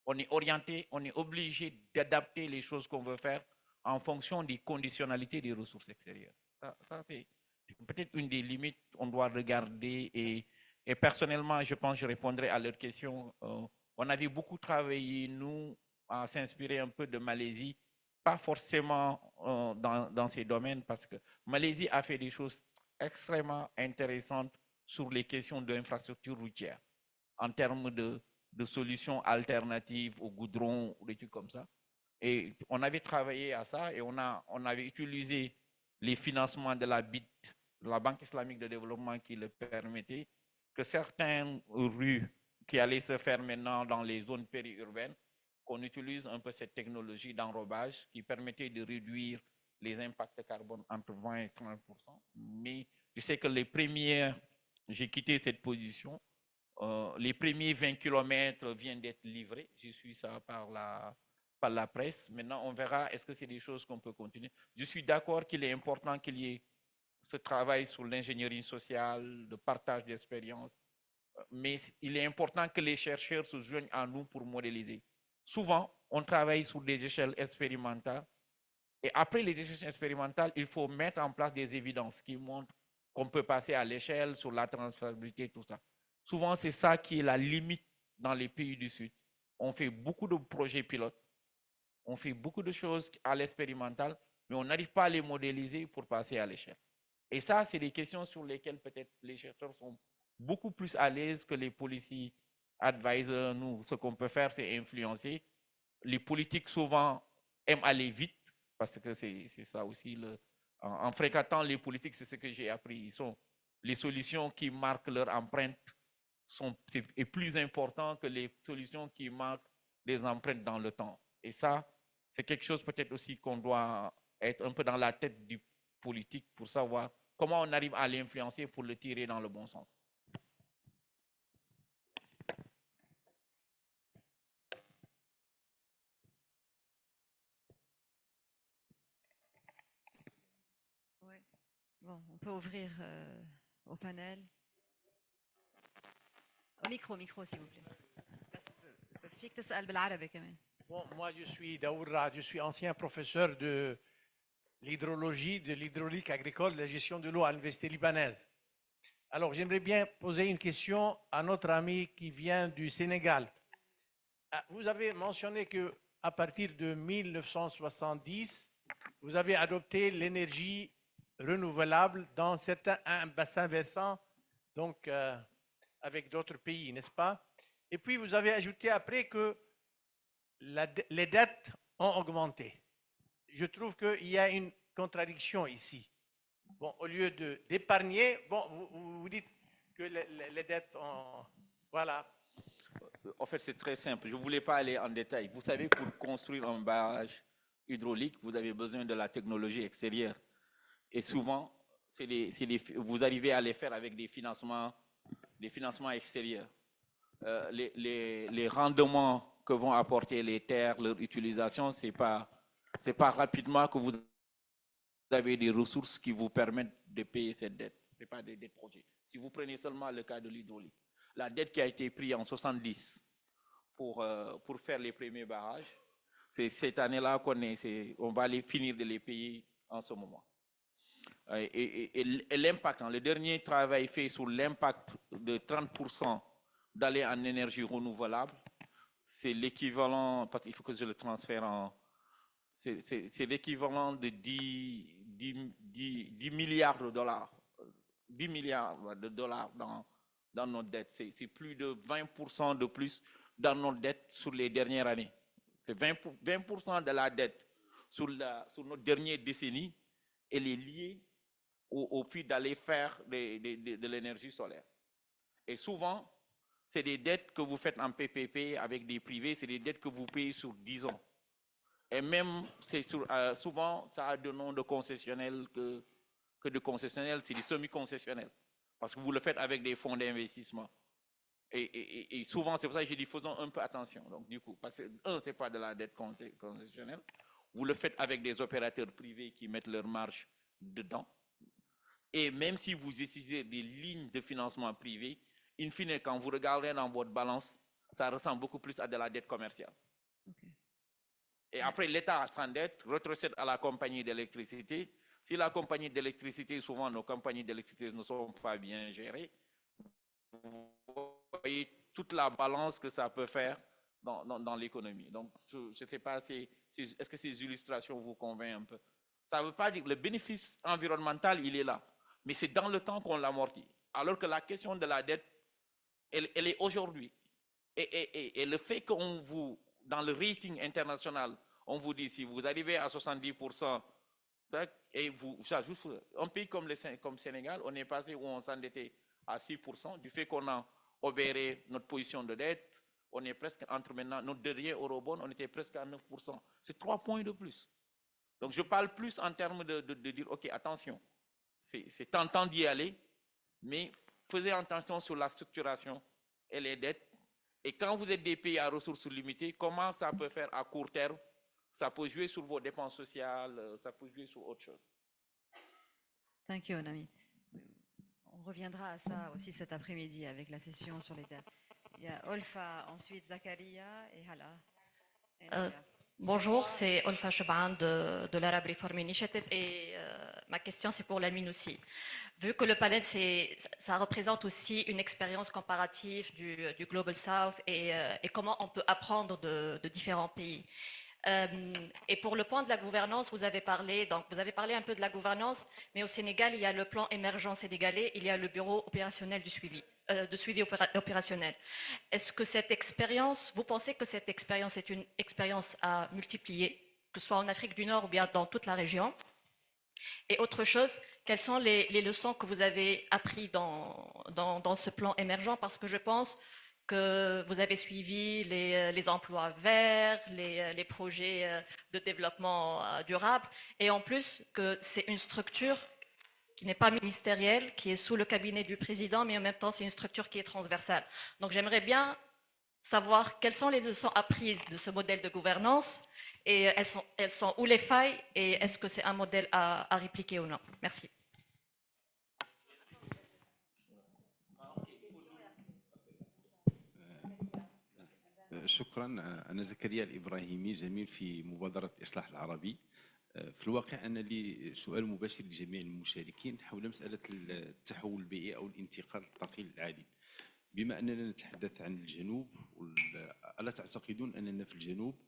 on est orienté, on est obligé d'adapter les choses qu'on veut faire en fonction des conditionnalités des ressources extérieures. Ça c'est peut-être une des limites qu'on doit regarder. Et personnellement, je pense que je répondrai à leur question. On avait beaucoup travaillé, nous, à s'inspirer un peu de Malaisie, pas forcément dans ces domaines, parce que Malaisie a fait des choses extrêmement intéressantes sur les questions d'infrastructures routières, en termes de solutions alternatives au goudron, ou des trucs comme ça. Et on avait travaillé à ça et on avait utilisé les financements de la BID, de la Banque islamique de développement, qui le permettait, que certaines rues qui allaient se faire maintenant dans les zones périurbaines, qu'on utilise un peu cette technologie d'enrobage qui permettait de réduire les impacts carbone entre 20 et 30%. Mais je sais que les premières, j'ai quitté cette position Les premiers 20 km viennent d'être livrés. Je suis ça par la presse. Maintenant, on verra est-ce que c'est des choses qu'on peut continuer. Je suis d'accord qu'il est important qu'il y ait ce travail sur l'ingénierie sociale, de partage d'expériences. Mais il est important que les chercheurs se joignent à nous pour modéliser. Souvent, on travaille sur des échelles expérimentales. Et après les échelles expérimentales, il faut mettre en place des évidences qui montrent qu'on peut passer à l'échelle sur la transférabilité, tout ça. Souvent, c'est ça qui est la limite dans les pays du Sud. On fait beaucoup de projets pilotes, on fait beaucoup de choses à l'expérimental, mais on n'arrive pas à les modéliser pour passer à l'échelle. Et ça, c'est des questions sur lesquelles peut-être les chercheurs sont beaucoup plus à l'aise que les policy advisors. Nous, ce qu'on peut faire, c'est influencer. Les politiques, souvent, aiment aller vite, parce que c'est ça aussi. En fréquentant les politiques, c'est ce que j'ai appris. Les solutions qui marquent leur empreinte est plus important que les solutions qui marquent des empreintes dans le temps. Et ça, c'est quelque chose peut-être aussi qu'on doit être un peu dans la tête du politique pour savoir comment on arrive à l'influencer pour le tirer dans le bon sens. Ouais. Bon, on peut ouvrir au panel. Micro, s'il vous plaît. فيك تسأل بالعربي كمان. Bon, moi, je suis Daoura, je suis ancien professeur de l'hydrologie, de l'hydraulique agricole, de la gestion de l'eau à l'université libanaise. Alors, j'aimerais bien poser une question à notre ami qui vient du Sénégal. Vous avez mentionné que à partir de 1970, vous avez adopté l'énergie renouvelable dans certains bassins versants, donc avec d'autres pays, n'est-ce pas? Et puis, vous avez ajouté après que les dettes ont augmenté. Je trouve qu'il y a une contradiction ici. Bon, au lieu d'épargner, bon, vous dites que les dettes ont... Voilà. En fait, c'est très simple. Je ne voulais pas aller en détail. Vous savez, pour construire un barrage hydraulique, vous avez besoin de la technologie extérieure. Et souvent, vous arrivez à les faire avec des financements extérieurs. Les rendements que vont apporter les terres, leur utilisation, c'est pas rapidement que vous avez des ressources qui vous permettent de payer cette dette. Ce n'est pas des dettes projets. Si vous prenez seulement le cas de l'hydraulique, la dette qui a été prise en 70 pour faire les premiers barrages, c'est cette année-là qu'on va finir de les payer en ce moment. Et l'impact, le dernier travail fait sur l'impact de 30% d'aller en énergie renouvelable, c'est l'équivalent, parce qu'il faut que je le transfère c'est l'équivalent de 10 milliards de dollars. 10 milliards de dollars dans notre dette. C'est plus de 20% de plus dans notre dette sur les dernières années. C'est 20% de la dette sur notre dernière décennie, elle est liée au fait d'aller faire de l'énergie solaire. Et souvent, c'est des dettes que vous faites en PPP avec des privés, c'est des dettes que vous payez sur 10 ans. Et même, souvent, ça a de nom de concessionnel que de concessionnel, c'est des semi-concessionnels. Parce que vous le faites avec des fonds d'investissement. Et souvent, c'est pour ça que je dis, faisons un peu attention. Donc, du coup, parce que, ce n'est pas de la dette concessionnelle. Vous le faites avec des opérateurs privés qui mettent leur marge dedans. Et même si vous utilisez des lignes de financement privées, in fine, quand vous regardez dans votre balance, ça ressemble beaucoup plus à de la dette commerciale. Okay. Et après, l'État s'endette, retrocède à la compagnie d'électricité. Si la compagnie d'électricité, souvent nos compagnies d'électricité ne sont pas bien gérées, vous voyez toute la balance que ça peut faire dans l'économie. Donc, je ne sais pas est-ce que ces illustrations vous convainquent un peu. Ça ne veut pas dire que le bénéfice environnemental, il est là. Mais c'est dans le temps qu'on l'amortit. Alors que la question de la dette, elle est aujourd'hui. Et le fait qu'on vous, dans le rating international, on vous dit, si vous arrivez à 70%, et un pays comme Sénégal, on est passé où on s'endettait à 6%, du fait qu'on a obéré notre position de dette, on est presque entre maintenant, notre dernier eurobond, on était presque à 9%. C'est 3 points de plus. Donc je parle plus en termes de dire, ok, attention, c'est tentant d'y aller, mais faisez attention sur la structuration et les dettes. Et quand vous êtes des pays à ressources limitées, comment ça peut faire à court terme? Ça peut jouer sur vos dépenses sociales, ça peut jouer sur autre chose. Thank you, Nami. On reviendra à ça aussi cet après-midi avec la session sur les dettes. Il y a Olfa, ensuite Zakaria et Hala. Et Nadia. Bonjour, c'est Olfa Chebaan de l'Arab Reform Initiative et ma question c'est pour Lamine aussi. Vu que le panel ça représente aussi une expérience comparative du Global South et comment on peut apprendre de différents pays. Et pour le point de la gouvernance, vous avez parlé un peu de la gouvernance, mais au Sénégal, il y a le plan émergent sénégalais, il y a le bureau opérationnel du suivi, de suivi opérationnel. Est-ce que cette expérience, vous pensez que cette expérience est une expérience à multiplier, que ce soit en Afrique du Nord ou bien dans toute la région? Et autre chose, quelles sont les leçons que vous avez apprises dans ce plan émergent? Parce que je pense que vous avez suivi les emplois verts, les projets de développement durable, et en plus que c'est une structure qui n'est pas ministérielle, qui est sous le cabinet du président, mais en même temps c'est une structure qui est transversale. Donc j'aimerais bien savoir quelles sont les leçons apprises de ce modèle de gouvernance, et elles sont où les failles, et est-ce que c'est un modèle à répliquer ou non? Merci. شكرا. أنا زكريا الإبراهيمي زميل في مبادرة الإصلاح العربي. في الواقع أنا لي سؤال مباشر لجميع المشاركين حول مسألة التحول البيئي أو الانتقال الثقيل العادل. بما أننا نتحدث عن الجنوب، ألا تعتقدون أننا في الجنوب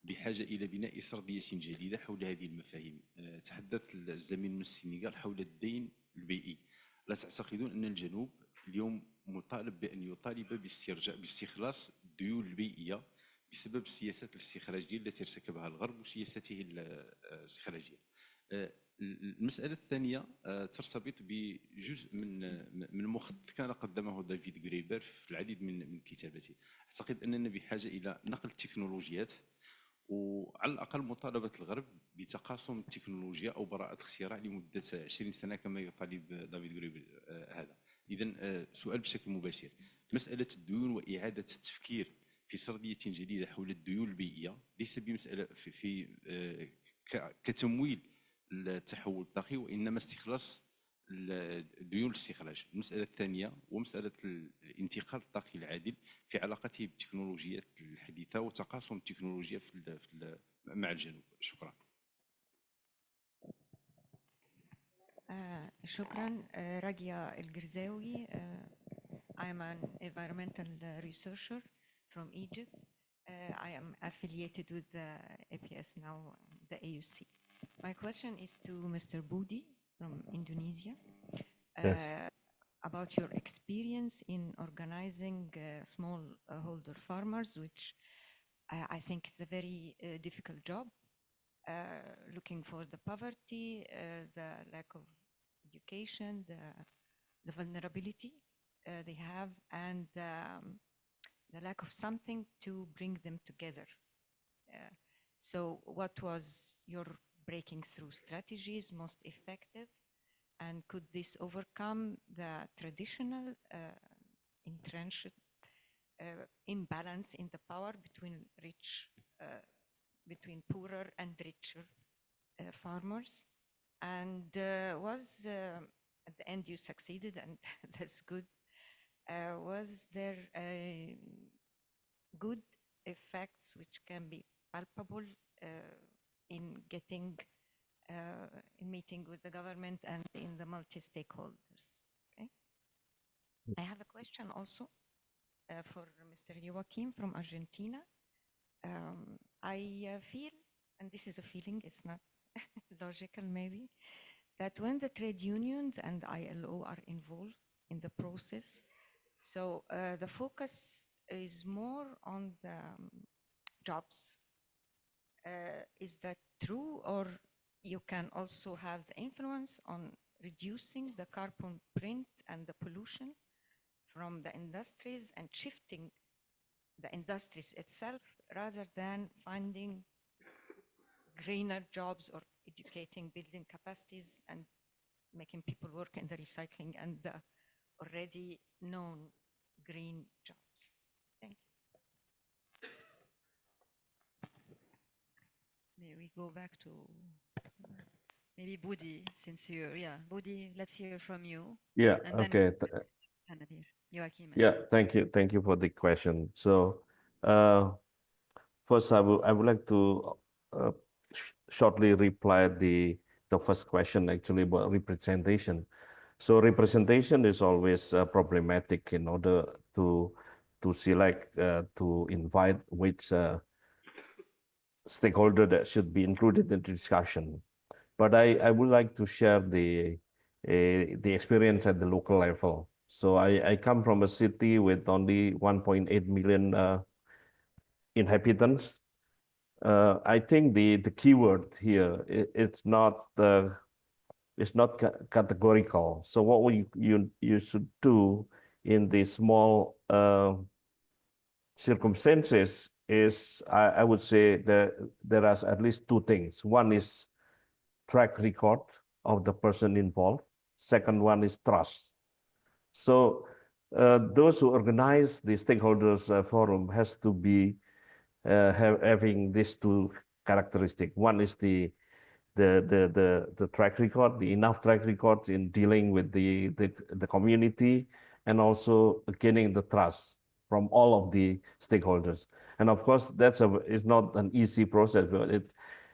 بحاجة إلى بناء سردية جديدة حول هذه المفاهيم؟ تحدث الزميل من السنغال حول الدين البيئي. ألا تعتقدون أن الجنوب اليوم مطالب بأن يطالب باستخلاص الديون البيئية بسبب السياسات الاستخراجية التي ارتكبها الغرب وسياسته الاستخراجية؟ المسألة الثانية ترتبط بجزء من مخطط كان قدمه دافيد غريبر في العديد من كتاباته. أعتقد أننا بحاجة إلى نقل التكنولوجيات، وعلى الأقل مطالبة الغرب بتقاسم التكنولوجيا أو براءة اختراع لمدة 20 سنة كما يطالب دافيد غريبر هذا. إذن سؤال بشكل مباشر، مسألة الديون وإعادة التفكير في سردية جديدة حول الديون البيئية ليس بمسألة كتمويل التحول الطاقي، وإنما استخلاص ديون الاستخراج. المسألة الثانية ومسألة الانتقال الطاقي العادل في علاقته بالتكنولوجيات الحديثة وتقاسم التكنولوجيا مع الجنوب. شكرا. شكرا. راجيا الجرزاوي. I am an environmental researcher from Egypt. I am affiliated with the APS now, the AUC. My question is to Mr. Budi from Indonesia. Yes. About your experience in organizing smallholder farmers, which I think is a very difficult job, looking for the poverty, the lack of education, the vulnerability they have, and the lack of something to bring them together. So what was your breaking through strategies most effective, and could this overcome the traditional entrenched imbalance in the power between poorer and richer farmers? And at the end you succeeded, and that's good. Was there good effects which can be palpable in getting in meeting with the government and in the multi-stakeholders? Okay. I have a question also for Mr. Joaquim from Argentina. I feel, and this is a feeling, it's not logical maybe, that when the trade unions and ILO are involved in the process, so the focus is more on the jobs. Is that true, or you can also have the influence on reducing the carbon print and the pollution from the industries and shifting the industries itself rather than finding greener jobs or educating, building capacities and making people work in the recycling and the already known green jobs? go back to maybe Budi, since you're, Budi, let's hear from you. Yeah, And then okay. panel here. Joachim. Yeah, thank you. Thank you for the question. So, first, I would like to shortly reply the first question actually about representation. So representation is always problematic in order to select to invite which stakeholder that should be included in the discussion. But I would like to share the experience at the local level. So I come from a city with only 1.8 million inhabitants. I think the keyword here it's not categorical. So what you should do in these small circumstances is I would say that there are at least two things. One is track record of the person involved. Second one is trust. So those who organize the stakeholders forum has to be having these two characteristics. One is the track record, the enough track record in dealing with the community, and also gaining the trust from all of the stakeholders. And of course, it's not an easy process, but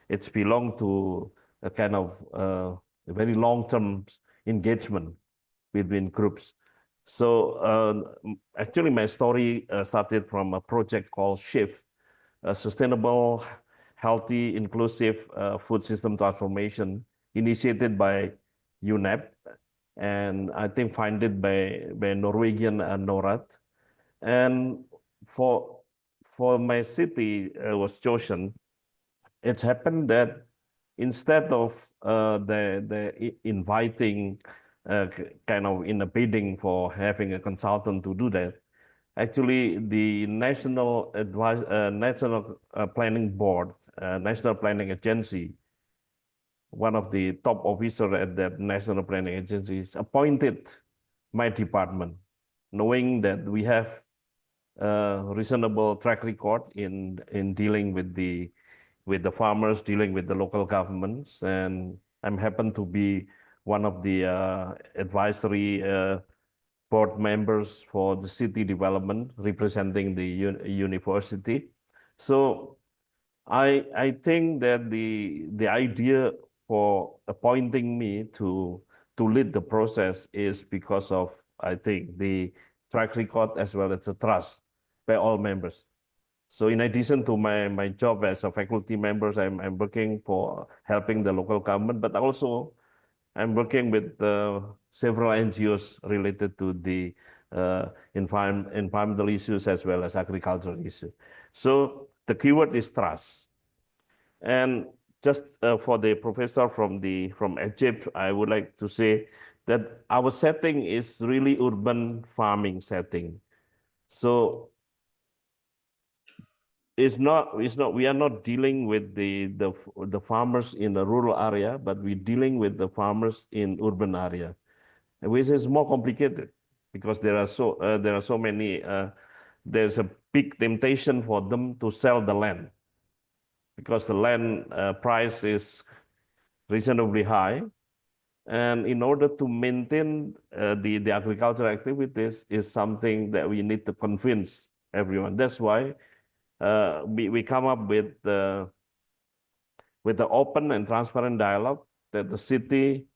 it's belong to a kind of a very long-term engagement between groups. So actually, my story started from a project called SHIFT, a sustainable, healthy, inclusive food system transformation initiated by UNEP, and I think funded by Norwegian NORAD. And for my city was chosen, it's happened that instead of the inviting kind of in a bidding for having a consultant to do that, actually the national planning board, national planning agency, one of the top officers at that national planning agency appointed my department, knowing that we have a reasonable track record in dealing with the farmers, dealing with the local governments, and I'm happen to be one of the advisory board members for the city development, representing the university. So I think that the idea for appointing me to lead the process is because of, I think, the track record as well as the trust by all members. So in addition to my job as a faculty member, I'm working for helping the local government, but also I'm working with several NGOs related to the environmental issues as well as agricultural issues. So the keyword is trust. And just for the professor from Egypt, I would like to say that our setting is really urban farming setting. So we are not dealing with the farmers in the rural area, but we're dealing with the farmers in urban area, which is more complicated because there are so many. There's a big temptation for them to sell the land because the land price is reasonably high, and in order to maintain the agricultural activities is something that we need to convince everyone. That's why we come up with the open and transparent dialogue that the city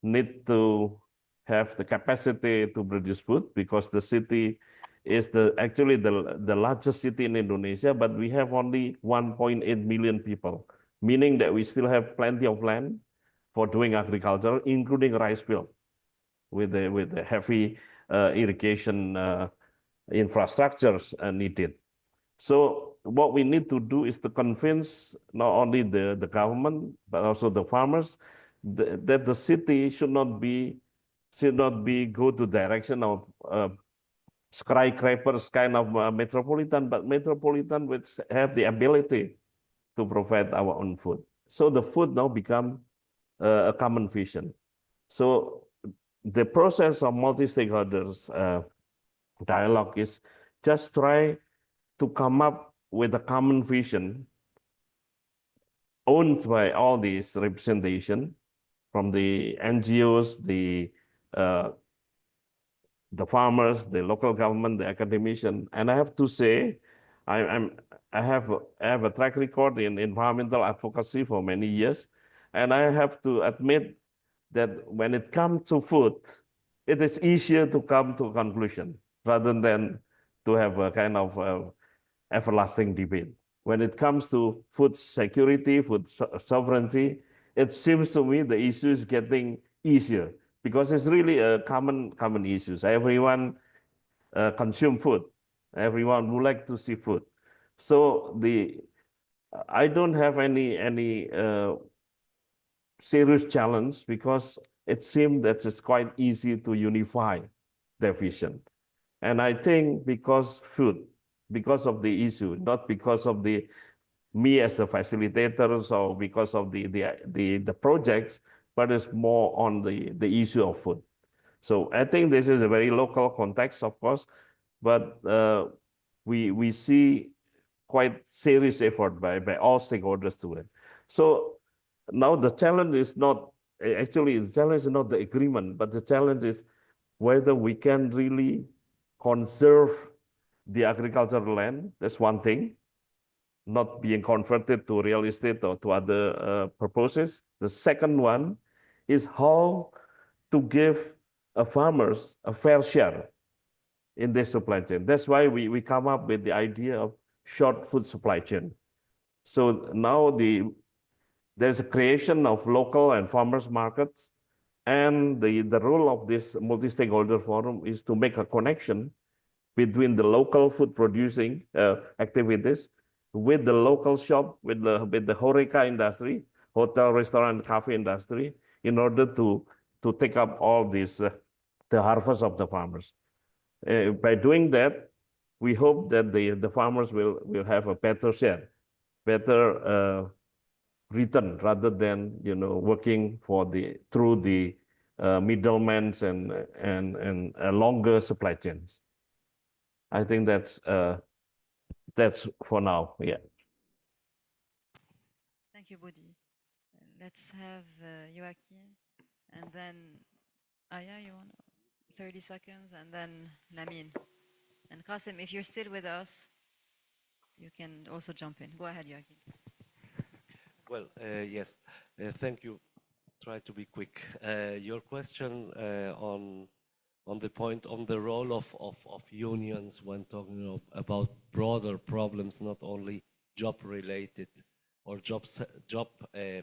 need to have the capacity to produce food, because the city is actually the largest city in Indonesia, but we have only 1.8 million people, meaning that we still have plenty of land for doing agriculture, including rice field with the heavy irrigation infrastructures needed. So what we need to do is to convince not only the government, but also the farmers that the city should not be go to direction of skyscrapers kind of metropolitan, but metropolitan which have the ability to provide our own food. So the food now become a common vision. So the process of multi-stakeholders dialogue is just try to come up with a common vision owned by all these representation from the NGOs, the farmers, the local government, the academician. And I have to say, I have a track record in environmental advocacy for many years. And I have to admit that when it comes to food, it is easier to come to a conclusion rather than to have a kind of everlasting debate. When it comes to food security, food sovereignty, it seems to me the issue is getting easier because it's really a common issue. Everyone consume food. Everyone would like to see food. So I don't have any serious challenge because it seems that it's quite easy to unify their vision. And I think because of the issue, not because of me as a facilitator or because of the projects, but it's more on the issue of food. So I think this is a very local context, of course, but we see quite serious effort by all stakeholders to it. So now the challenge is not, actually the challenge is not the agreement, but the challenge is whether we can really conserve the agricultural land. That's one thing, not being converted to real estate or to other purposes. The second one is how to give farmers a fair share in this supply chain. That's why we come up with the idea of short food supply chain. So now there's a creation of local and farmers markets, and the role of this multi-stakeholder forum is to make a connection between the local food producing activities with the local shop, with the HoReCa industry, hotel, restaurant, cafe industry, in order to take up all this, the harvest of the farmers. By doing that, we hope that the farmers will have a better share, better return, rather than working through the middlemen and longer supply chains. I think that's for now. Yeah. Thank you, Budi. Let's have Joachim, and then Aya, you want 30 seconds, and then Lamin. And Qasim, if you're still with us, you can also jump in. Go ahead, Joachim. Well, yes, thank you. Try to be quick. Your question on the point on the role of unions when talking about broader problems, not only job related or job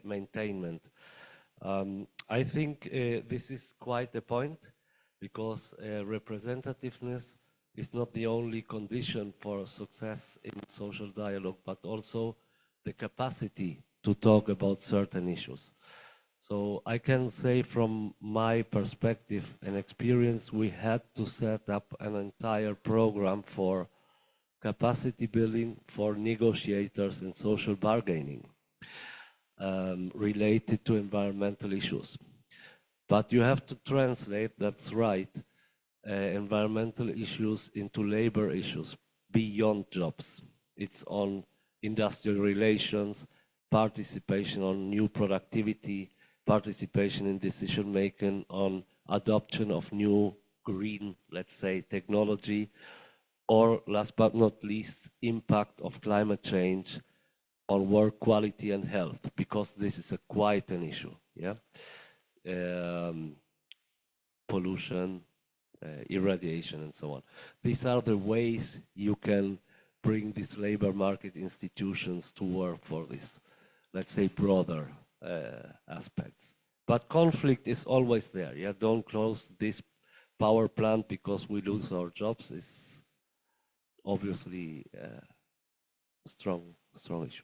maintainment. I think this is quite a point, because representativeness is not the only condition for success in social dialogue, but also the capacity to talk about certain issues. So I can say from my perspective and experience, we had to set up an entire program for capacity building for negotiators in social bargaining related to environmental issues. But you have to translate, that's right, environmental issues into labor issues beyond jobs. It's on industrial relations, participation on new productivity, participation in decision making, on adoption of new green, let's say, technology, or last but not least, impact of climate change on work quality and health, because this is quite an issue. Yeah, pollution, irradiation, and so on. These are the ways you can bring these labor market institutions to work for this, let's say, broader aspects. But conflict is always there. Yeah, don't close this power plant because we lose our jobs. Is obviously a strong issue.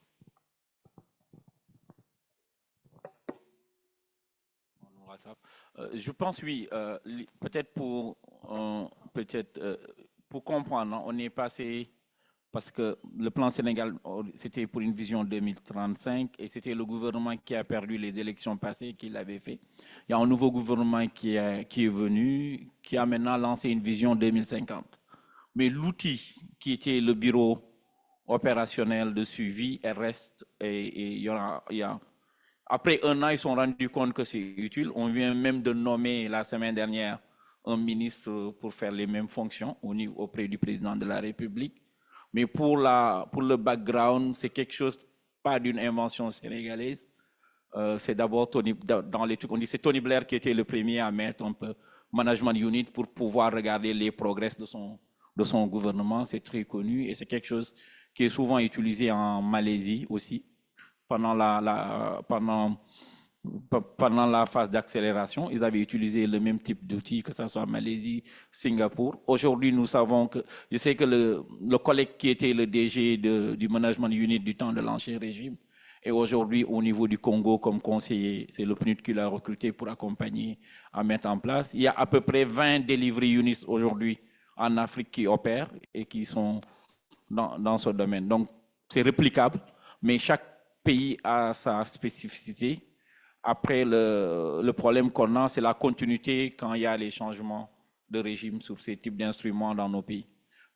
Je pense, oui, peut-être pour comprendre, on est passé, parce que le plan Sénégal, c'était pour une vision 2035, et c'était le gouvernement qui a perdu les élections passées qui l'avait fait. Il y a un nouveau gouvernement qui est venu, qui a maintenant lancé une vision 2050. Mais l'outil qui était le bureau opérationnelle de suivi, elle reste, après un an, ils se sont rendus compte que c'est utile. On vient même de nommer la semaine dernière un ministre pour faire les mêmes fonctions auprès du président de la République. Mais pour le background, c'est quelque chose, pas d'une invention sénégalaise. C'est d'abord dans les trucs, on dit c'est Tony Blair qui était le premier à mettre un peu management unit pour pouvoir regarder les progrès de son gouvernement. C'est très connu et c'est quelque chose qui est souvent utilisé en Malaisie aussi pendant la phase d'accélération. Ils avaient utilisé le même type d'outils, que ce soit Malaisie, Singapour. Aujourd'hui, nous savons que, je sais que le collègue qui était le DG du management unit du temps de l'ancien régime, et aujourd'hui, au niveau du Congo, comme conseiller, c'est le PNUD qui l'a recruté pour accompagner à mettre en place. Il y a à peu près 20 delivery units aujourd'hui en Afrique qui opèrent et qui sont dans ce domaine. Donc, c'est réplicable, mais chaque pays a sa spécificité. Après, le problème qu'on a, c'est la continuité quand il y a les changements de régime sur ces types d'instruments dans nos pays.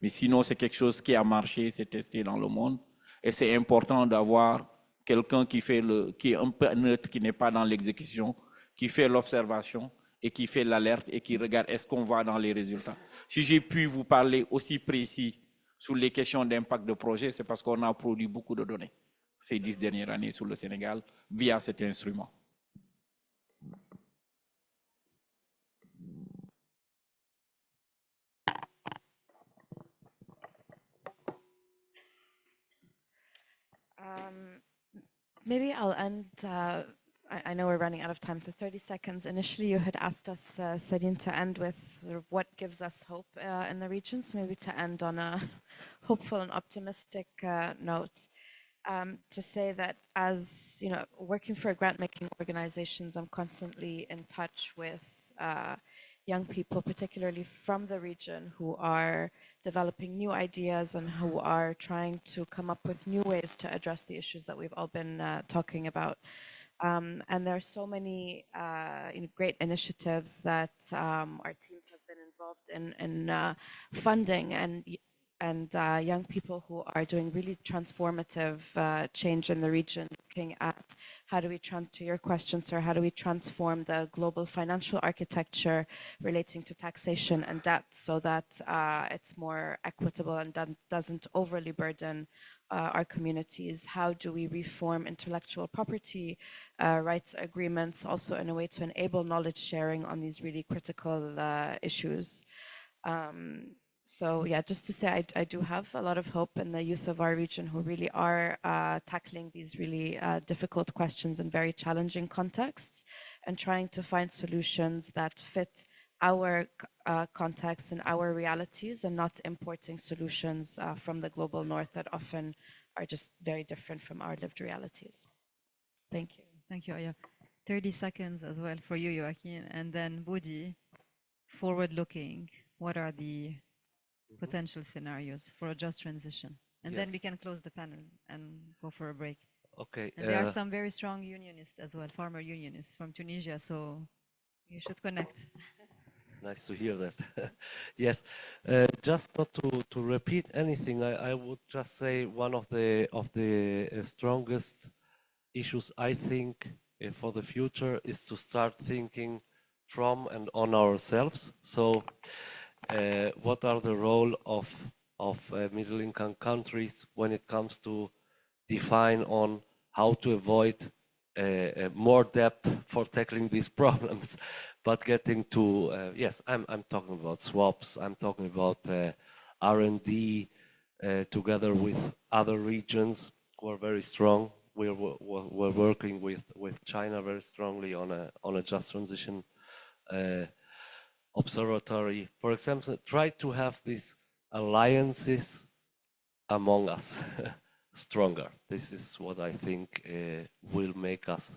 Mais sinon, c'est quelque chose qui a marché, c'est testé dans le monde. Et c'est important d'avoir quelqu'un qui est un peu neutre, qui n'est pas dans l'exécution, qui fait l'observation et qui fait l'alerte et qui regarde est-ce qu'on va dans les résultats. Si j'ai pu vous parler aussi précis sur les questions d'impact de projet, c'est parce qu'on a produit beaucoup de données ces 10 dernières années sur le Sénégal via cet instrument. Maybe I'll end, I know we're running out of time, so 30 seconds. Initially, you had asked us, Sadine, to end with sort of what gives us hope in the region, so maybe to end on a hopeful and optimistic note. To say that as, you know, working for grant-making organizations, I'm constantly in touch with young people, particularly from the region, who are developing new ideas and who are trying to come up with new ways to address the issues that we've all been talking about. And there are so many great initiatives that our teams have been involved in funding, and young people who are doing really transformative change in the region, looking at how do we, to your question, sir, how do we transform the global financial architecture relating to taxation and debt so that it's more equitable and doesn't overly burden our communities? How do we reform intellectual property rights agreements also in a way to enable knowledge sharing on these really critical issues? So yeah, just to say, I do have a lot of hope in the youth of our region who really are tackling these really difficult questions in very challenging contexts and trying to find solutions that fit our context and our realities, and not importing solutions from the global north that often are just very different from our lived realities. Thank you. Thank you, Aya. 30 seconds as well for you, Joaquin. And then Budi, forward-looking, what are the potential scenarios for a just transition? And then we can close the panel and go for a break. Okay. And there are some very strong unionists as well, farmer unionists from Tunisia, so you should connect. Nice to hear that. Yes, just not to repeat anything, I would just say one of the strongest issues I think for the future is to start thinking from and on ourselves. So what are the role of middle income countries when it comes to define on how to avoid more debt for tackling these problems, but getting to, yes, I'm talking about swaps, I'm talking about R&D together with other regions who are very strong. We're working with China very strongly on a just transition observatory. For example, try to have these alliances among us stronger. This is what I think will make us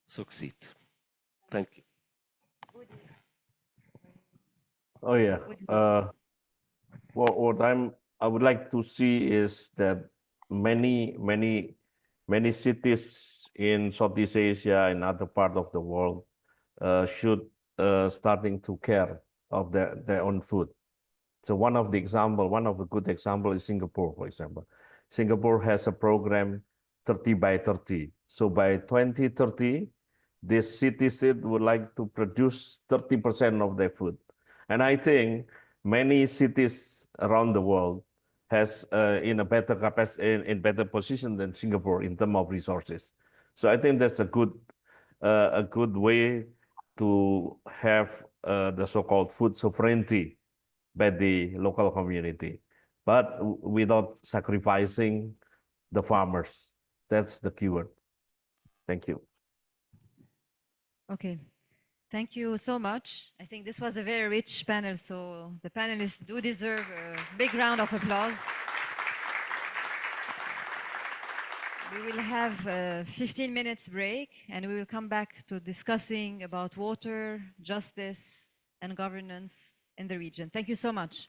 succeed. Thank you. Oh yeah. What I would like to see is that many cities in Southeast Asia and other parts of the world should starting to care of their own food. So one of the good example is Singapore, for example. Singapore has a program 30 by 30. So by 2030, this city state would like to produce 30% of their food. And I think many cities around the world has in a better capacity, in better position than Singapore in terms of resources. So I think that's a good way to have the so-called food sovereignty by the local community, but without sacrificing the farmers. That's the keyword. Thank you. Okay. Thank you so much. I think this was a very rich panel, so the panelists do deserve a big round of applause. We will have a 15 minutes break, and we will come back to discussing about water, justice, and governance in the region. Thank you so much.